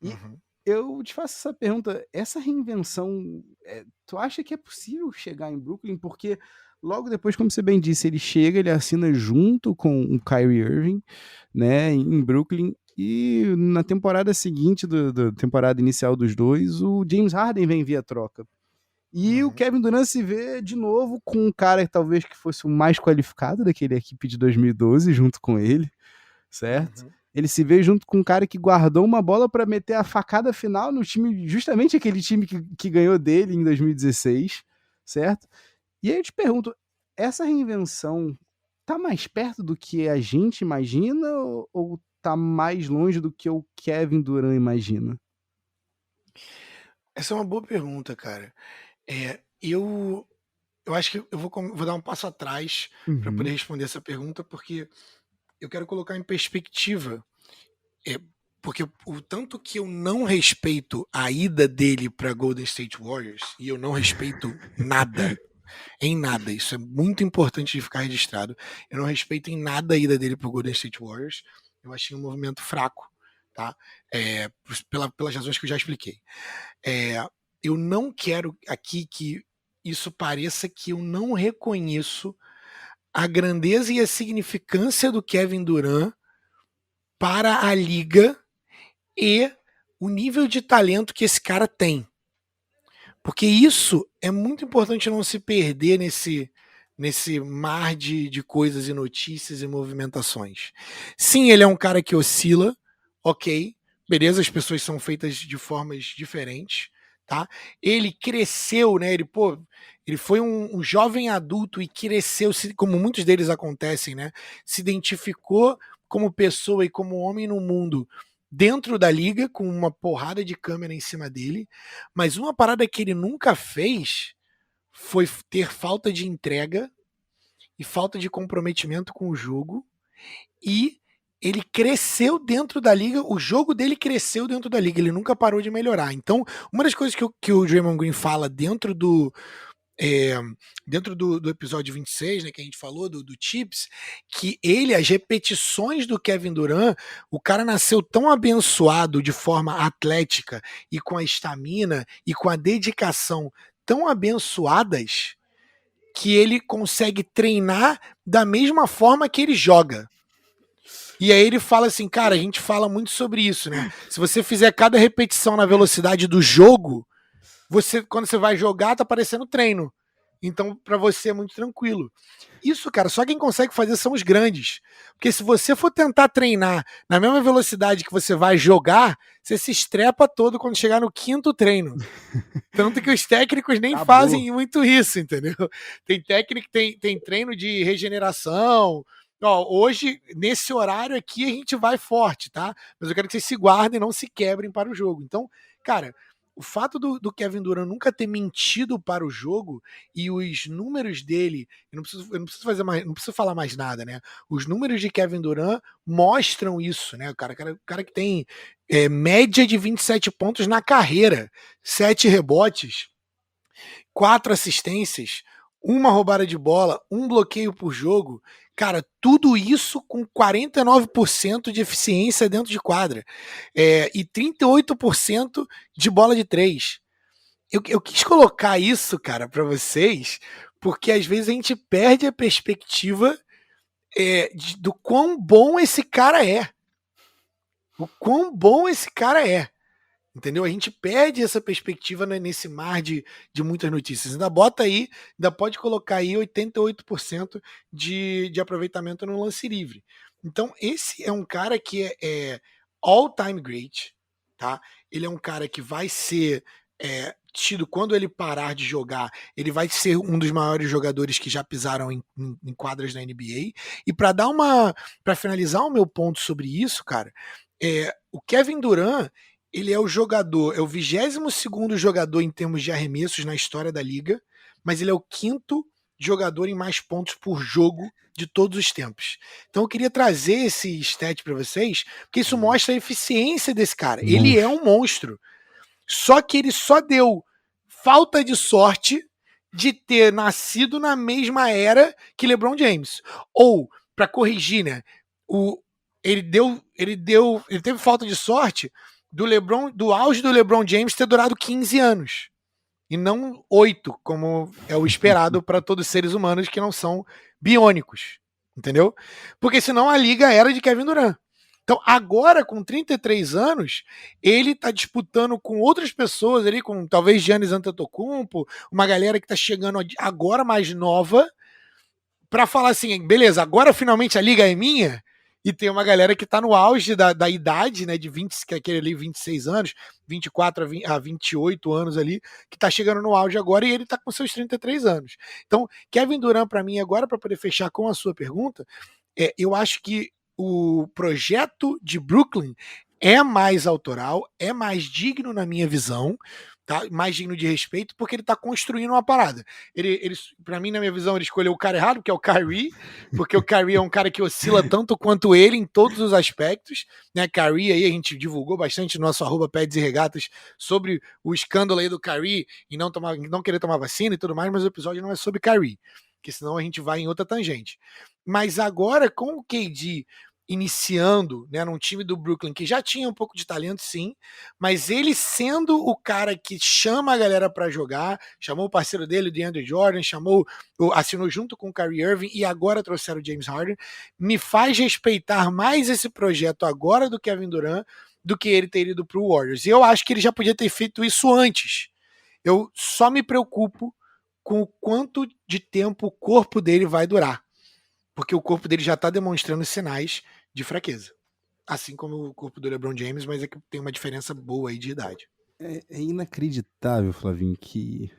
E eu te faço essa pergunta, essa reinvenção, tu acha que é possível chegar em Brooklyn? Porque logo depois, como você bem disse, ele chega, ele assina junto com o Kyrie Irving, né, em Brooklyn, e na temporada seguinte, da temporada inicial dos dois, o James Harden vem via troca. E o Kevin Durant se vê de novo com um cara talvez que fosse o mais qualificado daquele equipe de 2012, junto com ele, certo? Ele se vê junto com um cara que guardou uma bola para meter a facada final no time, justamente aquele time que ganhou dele em 2016, certo? E aí eu te pergunto, essa reinvenção tá mais perto do que a gente imagina ou tá mais longe do que o Kevin Durant imagina? Essa é uma boa pergunta, cara. Eu acho que eu vou dar um passo atrás para poder responder essa pergunta, porque eu quero colocar em perspectiva, porque o tanto que eu não respeito a ida dele para Golden State Warriors, e eu não respeito nada, em nada, isso é muito importante de ficar registrado, eu não respeito em nada a ida dele para o Golden State Warriors, eu achei um movimento fraco, tá? Pelas razões que eu já expliquei. Eu não quero aqui que isso pareça que eu não reconheço a grandeza e a significância do Kevin Durant para a liga e o nível de talento que esse cara tem. Porque isso é muito importante não se perder nesse mar de coisas e notícias e movimentações. Sim, ele é um cara que oscila, ok, beleza, as pessoas são feitas de formas diferentes, tá? Ele cresceu, né? Ele foi um jovem adulto e cresceu, como muitos deles acontecem, né? Se identificou como pessoa e como homem no mundo dentro da liga, com uma porrada de câmera em cima dele, mas uma parada que ele nunca fez foi ter falta de entrega e falta de comprometimento com o jogo, e ele cresceu dentro da liga, o jogo dele cresceu dentro da liga, ele nunca parou de melhorar. Então, uma das coisas que o Draymond Green fala dentro do episódio 26, né, que a gente falou, do Chips, que as repetições do Kevin Durant, o cara nasceu tão abençoado de forma atlética e com a estamina e com a dedicação tão abençoadas que ele consegue treinar da mesma forma que ele joga. E aí ele fala assim, cara, a gente fala muito sobre isso, né? Se você fizer cada repetição na velocidade do jogo, quando você vai jogar, tá parecendo treino. Então, pra você é muito tranquilo. Isso, cara, só quem consegue fazer são os grandes. Porque se você for tentar treinar na mesma velocidade que você vai jogar, você se estrepa todo quando chegar no quinto treino. Tanto que os técnicos nem fazem muito isso, entendeu? Tem técnico, tem treino de regeneração. Hoje, nesse horário aqui, a gente vai forte, tá? Mas eu quero que vocês se guardem e não se quebrem para o jogo. Então, cara, o fato do Kevin Durant nunca ter mentido para o jogo e os números dele, eu não preciso falar mais nada, né? Os números de Kevin Durant mostram isso, né? O cara que tem média de 27 pontos na carreira, 7 rebotes, 4 assistências, 1 roubada de bola, 1 bloqueio por jogo. Cara, tudo isso com 49% de eficiência dentro de quadra. E 38% de bola de 3. eu quis colocar isso, cara, pra vocês, porque às vezes a gente perde a perspectiva do quão bom esse cara é. O quão bom esse cara é. Entendeu? A gente perde essa perspectiva, né, nesse mar de muitas notícias. Ainda bota aí, ainda pode colocar aí 88% de aproveitamento no lance livre. Então, esse é um cara que é all-time great, tá? Ele é um cara que vai ser tido, quando ele parar de jogar, ele vai ser um dos maiores jogadores que já pisaram em quadras da NBA. E para finalizar o meu ponto sobre isso, cara, o Kevin Durant, ele é o 22º jogador em termos de arremessos na história da liga, mas ele é o 5º jogador em mais pontos por jogo de todos os tempos. Então eu queria trazer esse stat para vocês, porque isso mostra a eficiência desse cara. Ele é um monstro. Só que ele só deu falta de sorte de ter nascido na mesma era que LeBron James. Ou, para corrigir, né, ele teve falta de sorte do auge do LeBron James ter durado 15 anos. E não 8, como é o esperado para todos os seres humanos que não são biônicos. Entendeu? Porque senão a liga era de Kevin Durant. Então, agora, com 33 anos, ele está disputando com outras pessoas ali, com talvez Giannis Antetokounmpo, uma galera que está chegando agora mais nova, para falar assim, beleza, agora finalmente a liga é minha. E tem uma galera que está no auge da idade, né, de 20, que é aquele ali, 26 anos, 24 a 28 anos ali, que está chegando no auge agora e ele está com seus 33 anos. Então, Kevin Durant, para mim, agora, para poder fechar com a sua pergunta, eu acho que o projeto de Brooklyn é mais autoral, é mais digno na minha visão, tá? Mais digno de respeito, porque ele tá construindo uma parada. Ele para mim, na minha visão, ele escolheu o cara errado, que é o Kyrie, porque o Kyrie é um cara que oscila tanto quanto ele em todos os aspectos, né? Kyrie aí a gente divulgou bastante no nosso @Pads e Regatas sobre o escândalo aí do Kyrie e não querer tomar vacina e tudo mais, mas o episódio não é sobre Kyrie, porque senão a gente vai em outra tangente. Mas agora, com o KD iniciando, né, num time do Brooklyn que já tinha um pouco de talento, sim, mas ele sendo o cara que chama a galera para jogar, chamou o parceiro dele, o DeAndre Jordan, assinou junto com o Kyrie Irving e agora trouxeram o James Harden, me faz respeitar mais esse projeto agora do Kevin Durant do que ele ter ido pro Warriors. E eu acho que ele já podia ter feito isso antes. Eu só me preocupo com o quanto de tempo o corpo dele vai durar. Porque o corpo dele já está demonstrando sinais de fraqueza. Assim como o corpo do LeBron James, mas é que tem uma diferença boa aí de idade. É inacreditável, Flavinho, que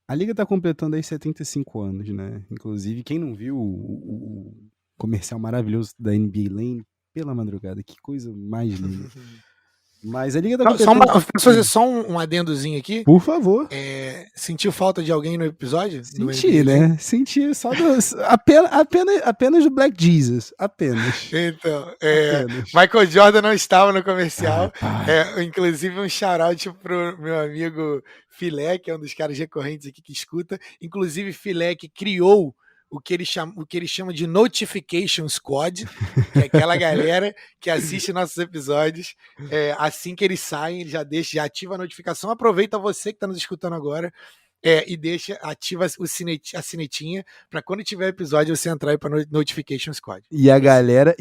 a liga tá completando aí 75 anos, né? Inclusive, quem não viu o comercial maravilhoso da NBA Lane, pela madrugada, que coisa mais linda. Mas a liga tá completando... Posso fazer só um adendozinho aqui? Por favor. Sentiu falta de alguém no episódio? Senti, né? Senti só apenas do Black Jesus. Apenas. Então, Apenas. Michael Jordan não estava no comercial. Inclusive um shout-out pro meu amigo Filé, que é um dos caras recorrentes aqui que escuta. Inclusive Filé que criou o que ele chama de Notification Squad, que é aquela galera que assiste nossos episódios. Assim que eles saem, ele já ativa a notificação. Aproveita você que está nos escutando agora e ativa a sinetinha para quando tiver episódio você entrar aí para Notification Squad. E a galera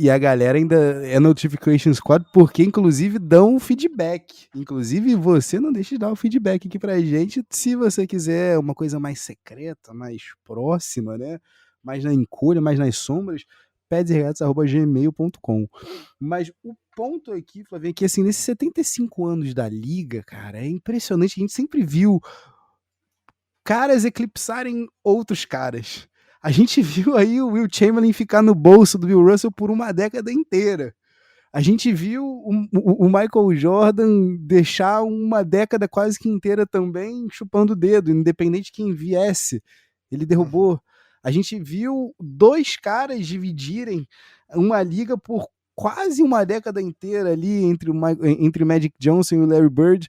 ainda é Notification Squad porque inclusive dão feedback. Inclusive você não deixe de dar o feedback aqui pra gente se você quiser uma coisa mais secreta, mais próxima, né? Mais na encolha, mais nas sombras, padsregatas@gmail.com. Mas o ponto aqui, Flavinho, é que assim, nesses 75 anos da liga, cara, é impressionante. A gente sempre viu caras eclipsarem outros caras. A gente viu aí o Will Chamberlain ficar no bolso do Bill Russell por uma década inteira. A gente viu o Michael Jordan deixar uma década quase que inteira também chupando o dedo, independente de quem viesse. Ele derrubou. A gente viu dois caras dividirem uma liga por quase uma década inteira ali entre o Magic Johnson e o Larry Bird,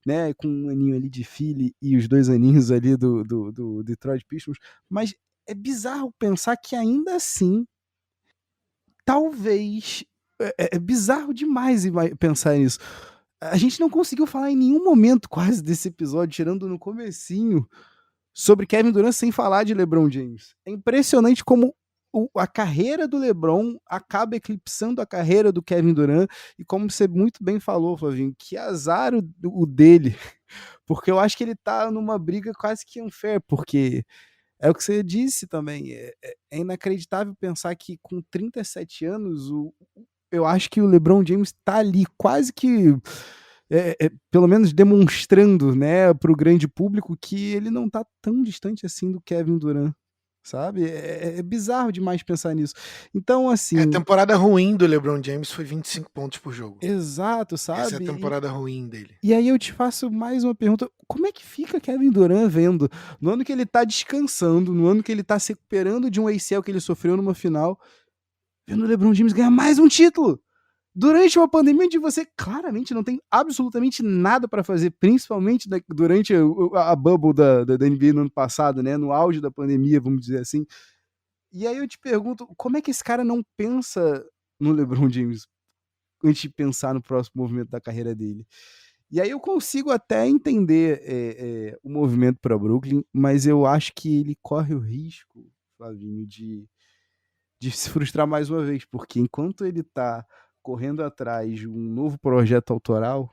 né, com um aninho ali de Philly e os 2 aninhos ali do Detroit Pistons. Mas é bizarro pensar que ainda assim, talvez... É bizarro demais pensar nisso. a gente não conseguiu falar em nenhum momento quase desse episódio, tirando no comecinho, sobre Kevin Durant sem falar de LeBron James. É impressionante como a carreira do LeBron acaba eclipsando a carreira do Kevin Durant, e como você muito bem falou, Flavinho, que azar o dele, porque eu acho que ele tá numa briga quase que unfair, porque é o que você disse também, é inacreditável pensar que com 37 anos, eu acho que o LeBron James tá ali quase que pelo menos demonstrando, né, para o grande público que ele não tá tão distante assim do Kevin Durant, sabe? É bizarro demais pensar nisso. Então, A assim, temporada ruim do LeBron James foi 25 pontos por jogo. exato, Essa é a sabe? temporada ruim dele. E aí eu te faço mais uma pergunta: como é que fica Kevin Durant vendo, no ano que ele tá descansando, no ano que ele tá se recuperando de um ACL que ele sofreu numa final, vendo o LeBron James ganhar mais um título? Durante uma pandemia onde você claramente não tem absolutamente nada para fazer, principalmente durante a bubble da NBA no ano passado, né? No auge da pandemia, vamos dizer assim. E aí eu te pergunto, como é que esse cara não pensa no LeBron James antes de pensar no próximo movimento da carreira dele? E aí eu consigo até entender o movimento para Brooklyn, mas eu acho que ele corre o risco, Flavinho, de se frustrar mais uma vez, porque enquanto ele tá correndo atrás de um novo projeto autoral,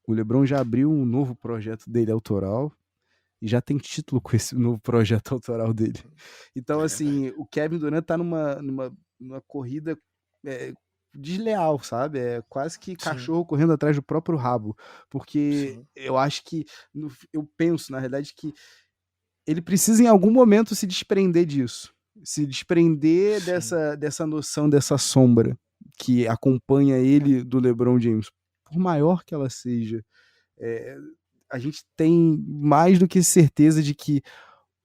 o LeBron já abriu um novo projeto dele autoral e já tem título com esse novo projeto autoral dele. Então, assim, o Kevin Durant tá numa corrida desleal, sabe? É quase que cachorro correndo atrás do próprio rabo, porque eu acho que, eu penso, na realidade, que ele precisa em algum momento se desprender disso, se desprender dessa noção, dessa sombra que acompanha ele do LeBron James, por maior que ela seja. A gente tem mais do que certeza de que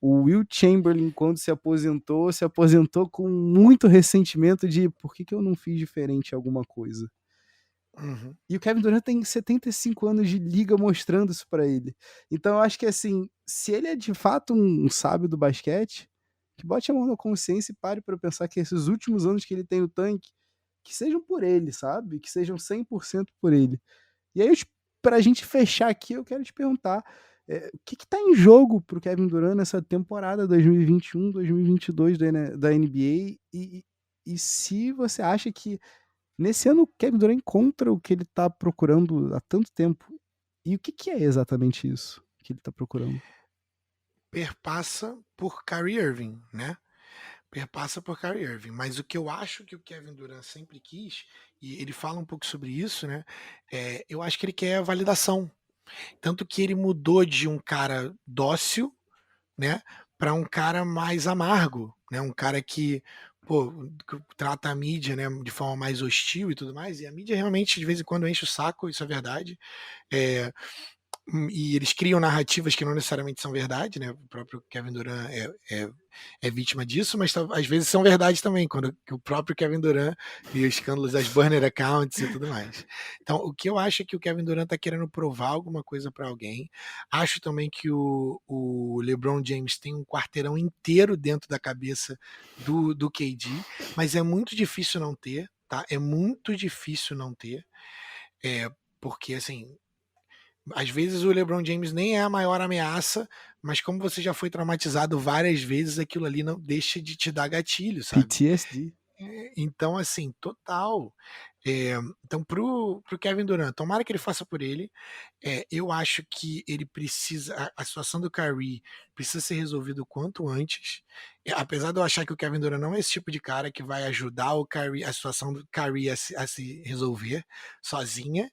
o Will Chamberlain, quando se aposentou com muito ressentimento de por que eu não fiz diferente alguma coisa. Uhum. E o Kevin Durant tem 75 anos de liga mostrando isso pra ele. Então eu acho que, assim, se ele é de fato um sábio do basquete, que bote a mão na consciência e pare pra pensar que esses últimos anos que ele tem no tanque, que sejam por ele, sabe? Que sejam 100% por ele. E aí, pra gente fechar aqui, eu quero te perguntar, o que tá em jogo pro Kevin Durant nessa temporada 2021, 2022 da NBA, e se você acha que nesse ano o Kevin Durant encontra o que ele tá procurando há tanto tempo. E o que é exatamente isso que ele tá procurando? Perpassa por Kyrie Irving, né? Perpassa por Kyrie Irving. Mas o que eu acho que o Kevin Durant sempre quis, e ele fala um pouco sobre isso, né? Eu acho que ele quer a validação. Tanto que ele mudou de um cara dócil, né, para um cara mais amargo, né? Um cara que, pô, que trata a mídia, né, de forma mais hostil e tudo mais. E a mídia realmente de vez em quando enche o saco, isso é verdade. E eles criam narrativas que não necessariamente são verdade, né? O próprio Kevin Durant é vítima disso, mas às vezes são verdade também, quando o próprio Kevin Durant e os escândalos das burner accounts e tudo mais. Então, o que eu acho é que o Kevin Durant está querendo provar alguma coisa para alguém. Acho também que o LeBron James tem um quarteirão inteiro dentro da cabeça do KD, mas é muito difícil não ter, tá? É muito difícil não ter, porque assim, às vezes o LeBron James nem é a maior ameaça, mas como você já foi traumatizado várias vezes, aquilo ali não deixa de te dar gatilho, sabe? PTSD. Então, assim, total. Então, pro Kevin Durant, tomara que ele faça por ele. Eu acho que ele precisa. A situação do Kyrie precisa ser resolvida o quanto antes. Apesar de eu achar que o Kevin Durant não é esse tipo de cara que vai ajudar o Kyrie, a situação do Kyrie a se resolver sozinha.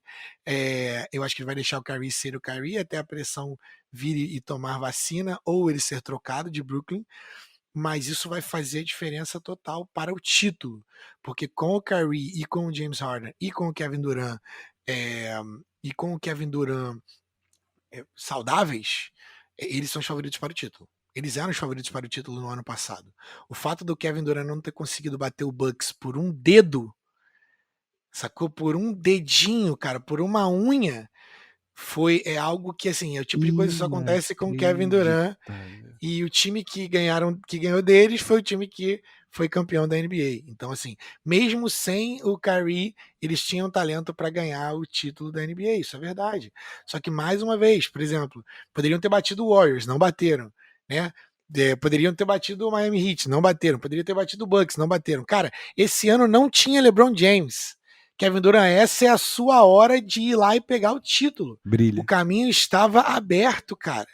Eu acho que ele vai deixar o Kyrie ser o Kyrie até a pressão vir e tomar vacina ou ele ser trocado de Brooklyn. Mas isso vai fazer a diferença total para o título, porque com o Kyrie e com o James Harden e com o Kevin Durant saudáveis, eles são os favoritos para o título. Eles eram os favoritos para o título no ano passado. O fato do Kevin Durant não ter conseguido bater o Bucks por um dedo, sacou? Por um dedinho, cara, por uma unha, é algo que, assim, é o tipo de coisa que só acontece com o Kevin Durant. E o time que ganhou deles foi o time que foi campeão da NBA. Então, assim, mesmo sem o Kyrie, eles tinham talento para ganhar o título da NBA, isso é verdade. Só que, mais uma vez, por exemplo, poderiam ter batido o Warriors, não bateram, né? Poderiam ter batido o Miami Heat, não bateram. Poderiam ter batido o Bucks, não bateram. Cara, esse ano não tinha LeBron James. Kevin Durant, essa é a sua hora de ir lá e pegar o título. Brilha. O caminho estava aberto, cara.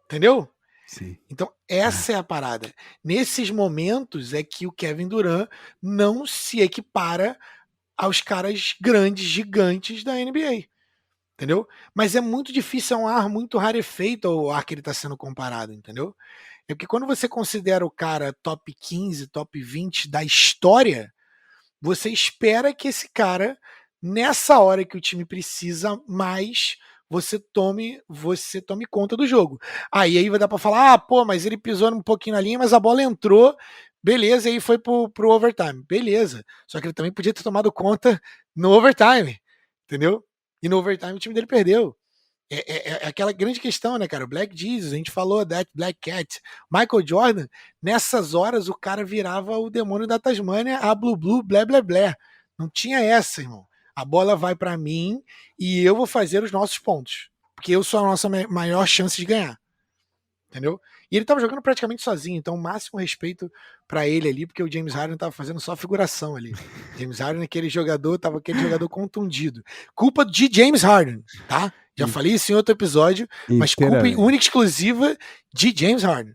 Entendeu? Sim. Então, essa é a parada. Nesses momentos é que o Kevin Durant não se equipara aos caras grandes, gigantes da NBA. Entendeu? Mas é muito difícil, é um ar muito rarefeito ao ar que ele está sendo comparado, entendeu? É porque quando você considera o cara top 15, top 20 da história, você espera que esse cara, nessa hora que o time precisa mais, você tome conta do jogo. Aí vai dar para falar, pô, mas ele pisou um pouquinho na linha, mas a bola entrou, beleza, e aí foi pro overtime. Beleza. Só que ele também podia ter tomado conta no overtime, entendeu? E no overtime o time dele perdeu. É aquela grande questão, né, cara? O Black Jesus, a gente falou, That Black Cat. Michael Jordan, nessas horas o cara virava o demônio da Tasmânia, a Blue, blé, blé, blé. Não tinha essa, irmão. A bola vai para mim e eu vou fazer os nossos pontos. Porque eu sou a nossa maior chance de ganhar. Entendeu? E ele tava jogando praticamente sozinho, então o máximo respeito para ele ali, porque o James Harden tava fazendo só figuração ali. James Harden, aquele jogador contundido. Culpa de James Harden, tá? Já falei isso em outro episódio, mas culpa única e exclusiva de James Harden.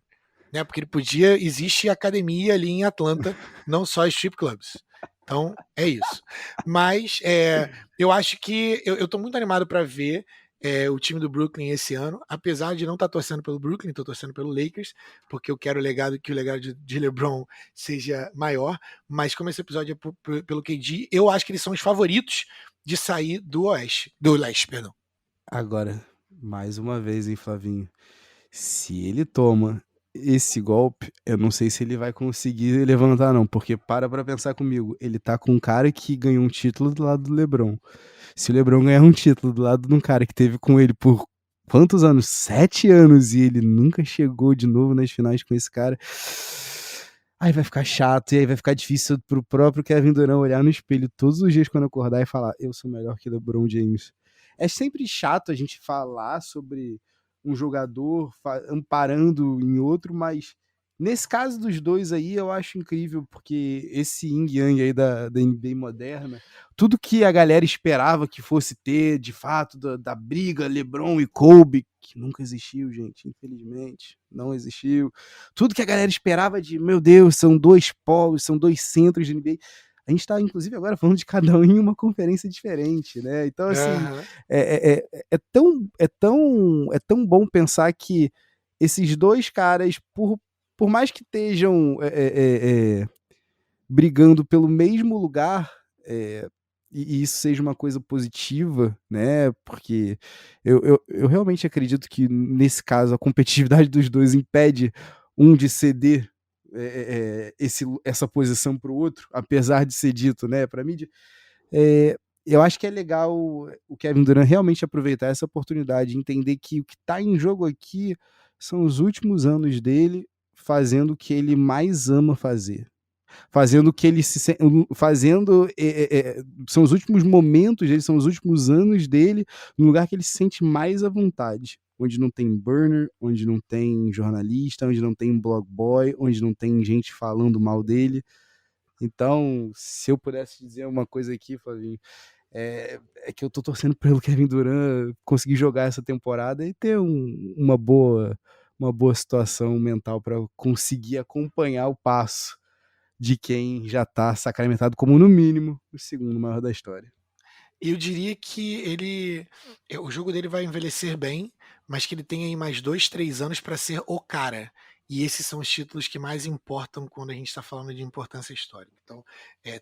Né? Porque ele podia, existe academia ali em Atlanta, não só strip clubs. Então, é isso. Mas eu acho que eu tô muito animado para ver o time do Brooklyn esse ano, apesar de não estar torcendo pelo Brooklyn, estou torcendo pelo Lakers, porque eu quero que o legado de LeBron seja maior, mas como esse episódio é pelo KD, eu acho que eles são os favoritos de sair do leste, perdão. Agora, mais uma vez, hein, Flavinho, se ele toma esse golpe, eu não sei se ele vai conseguir levantar não, porque para pensar comigo, ele tá com um cara que ganhou um título do lado do LeBron. Se o LeBron ganhar um título do lado de um cara que teve com ele por quantos anos? 7 anos, e ele nunca chegou de novo nas finais com esse cara, aí vai ficar chato, e aí vai ficar difícil pro próprio Kevin Durant olhar no espelho todos os dias quando acordar e falar, eu sou melhor que LeBron James. É sempre chato a gente falar sobre um jogador amparando em outro, mas nesse caso dos dois aí eu acho incrível, porque esse yin yang aí da NBA moderna, tudo que a galera esperava que fosse ter, de fato, da briga LeBron e Kobe, que nunca existiu, gente, infelizmente, não existiu. Tudo que a galera esperava de, meu Deus, são dois polos, são dois centros de NBA. A gente está, inclusive, agora falando de cada um em uma conferência diferente, né? Então, assim, é tão bom pensar que esses dois caras, por mais que estejam brigando pelo mesmo lugar, e isso seja uma coisa positiva, né? Porque eu realmente acredito que, nesse caso, a competitividade dos dois impede um de ceder essa posição para o outro, apesar de ser dito, né, para mim, eu acho que é legal o Kevin Durant realmente aproveitar essa oportunidade, entender que o que está em jogo aqui são os últimos anos dele fazendo o que ele mais ama fazer. Fazendo o que ele são os últimos momentos dele, são os últimos anos dele no lugar que ele se sente mais à vontade, onde não tem burner, onde não tem jornalista, onde não tem blog boy, onde não tem gente falando mal dele. Então, se eu pudesse dizer uma coisa aqui, Flavinho, é que eu tô torcendo pelo Kevin Durant conseguir jogar essa temporada e ter uma boa situação mental para conseguir acompanhar o passo de quem já tá sacramentado como, no mínimo, o segundo maior da história. Eu diria que o jogo dele vai envelhecer bem, mas que ele tem aí mais 2, 3 anos para ser o cara. E esses são os títulos que mais importam quando a gente está falando de importância histórica. Então,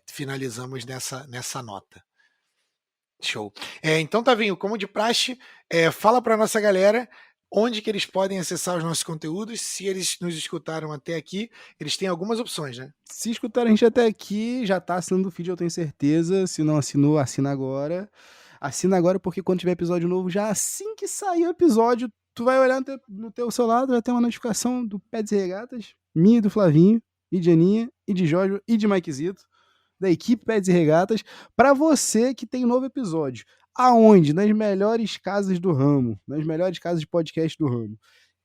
finalizamos nessa nota. Show. Então, Tavinho, como de praxe, fala para nossa galera onde que eles podem acessar os nossos conteúdos. Se eles nos escutaram até aqui, eles têm algumas opções, né? Se escutaram a gente até aqui, já tá assinando o feed, eu tenho certeza. Se não assinou, assina agora. Assina agora, porque quando tiver episódio novo, já assim que sair o episódio, tu vai olhar no teu celular, vai ter uma notificação do Pets e Regatas, minha e do Flavinho. e de Aninha, e de Jorge, e de Mikezito, da equipe Pads e Regatas, para você que tem um novo episódio. Aonde? Nas melhores casas do ramo, nas melhores casas de podcast do ramo.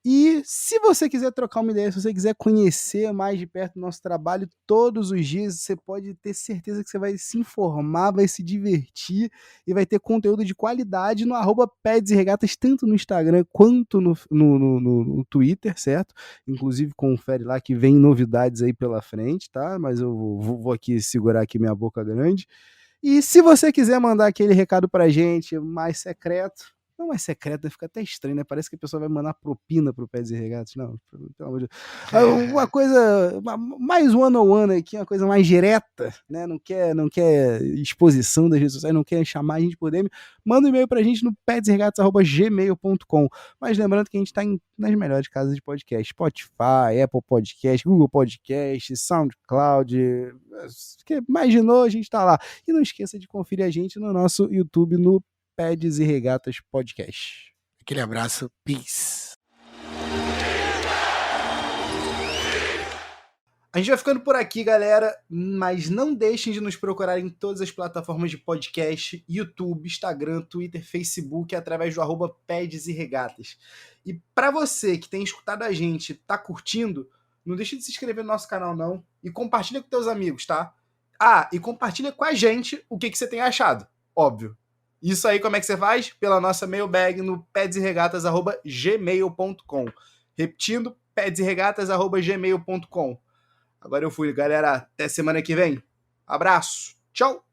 E se você quiser trocar uma ideia, se você quiser conhecer mais de perto o nosso trabalho todos os dias, você pode ter certeza que você vai se informar, vai se divertir e vai ter conteúdo de qualidade no @Pads e Regatas, tanto no Instagram quanto no Twitter, certo? Inclusive confere lá que vem novidades aí pela frente, tá? Mas eu vou aqui segurar aqui minha boca grande. E se você quiser mandar aquele recado pra gente mais secreto, não mais secreto, fica até estranho, né? Parece que a pessoa vai mandar propina pro Pads e Regatas. Não, pelo amor de Deus. Uma coisa mais one-on-one aqui, uma coisa mais direta, né? Não quer exposição das redes sociais, não quer chamar a gente por DM, manda um e-mail pra gente no padsregatas@gmail.com. Mas lembrando que a gente tá nas melhores casas de podcast: Spotify, Apple Podcast, Google Podcast, SoundCloud. Que imaginou, a gente tá lá. E não esqueça de conferir a gente no nosso YouTube, no Pads e Regatas Podcast. Aquele abraço, peace. A gente vai ficando por aqui, galera, mas não deixem de nos procurar em todas as plataformas de podcast, YouTube, Instagram, Twitter, Facebook, através do @Pads e Regatas. E para você que tem escutado a gente, tá curtindo, não deixe de se inscrever no nosso canal não e compartilha com teus amigos, tá? Ah, e compartilha com a gente o que você tem achado, óbvio. Isso aí como é que você faz? Pela nossa mailbag no padsregatas@gmail.com. Repetindo, padsregatas@gmail.com. Agora eu fui, galera. Até semana que vem. Abraço. Tchau.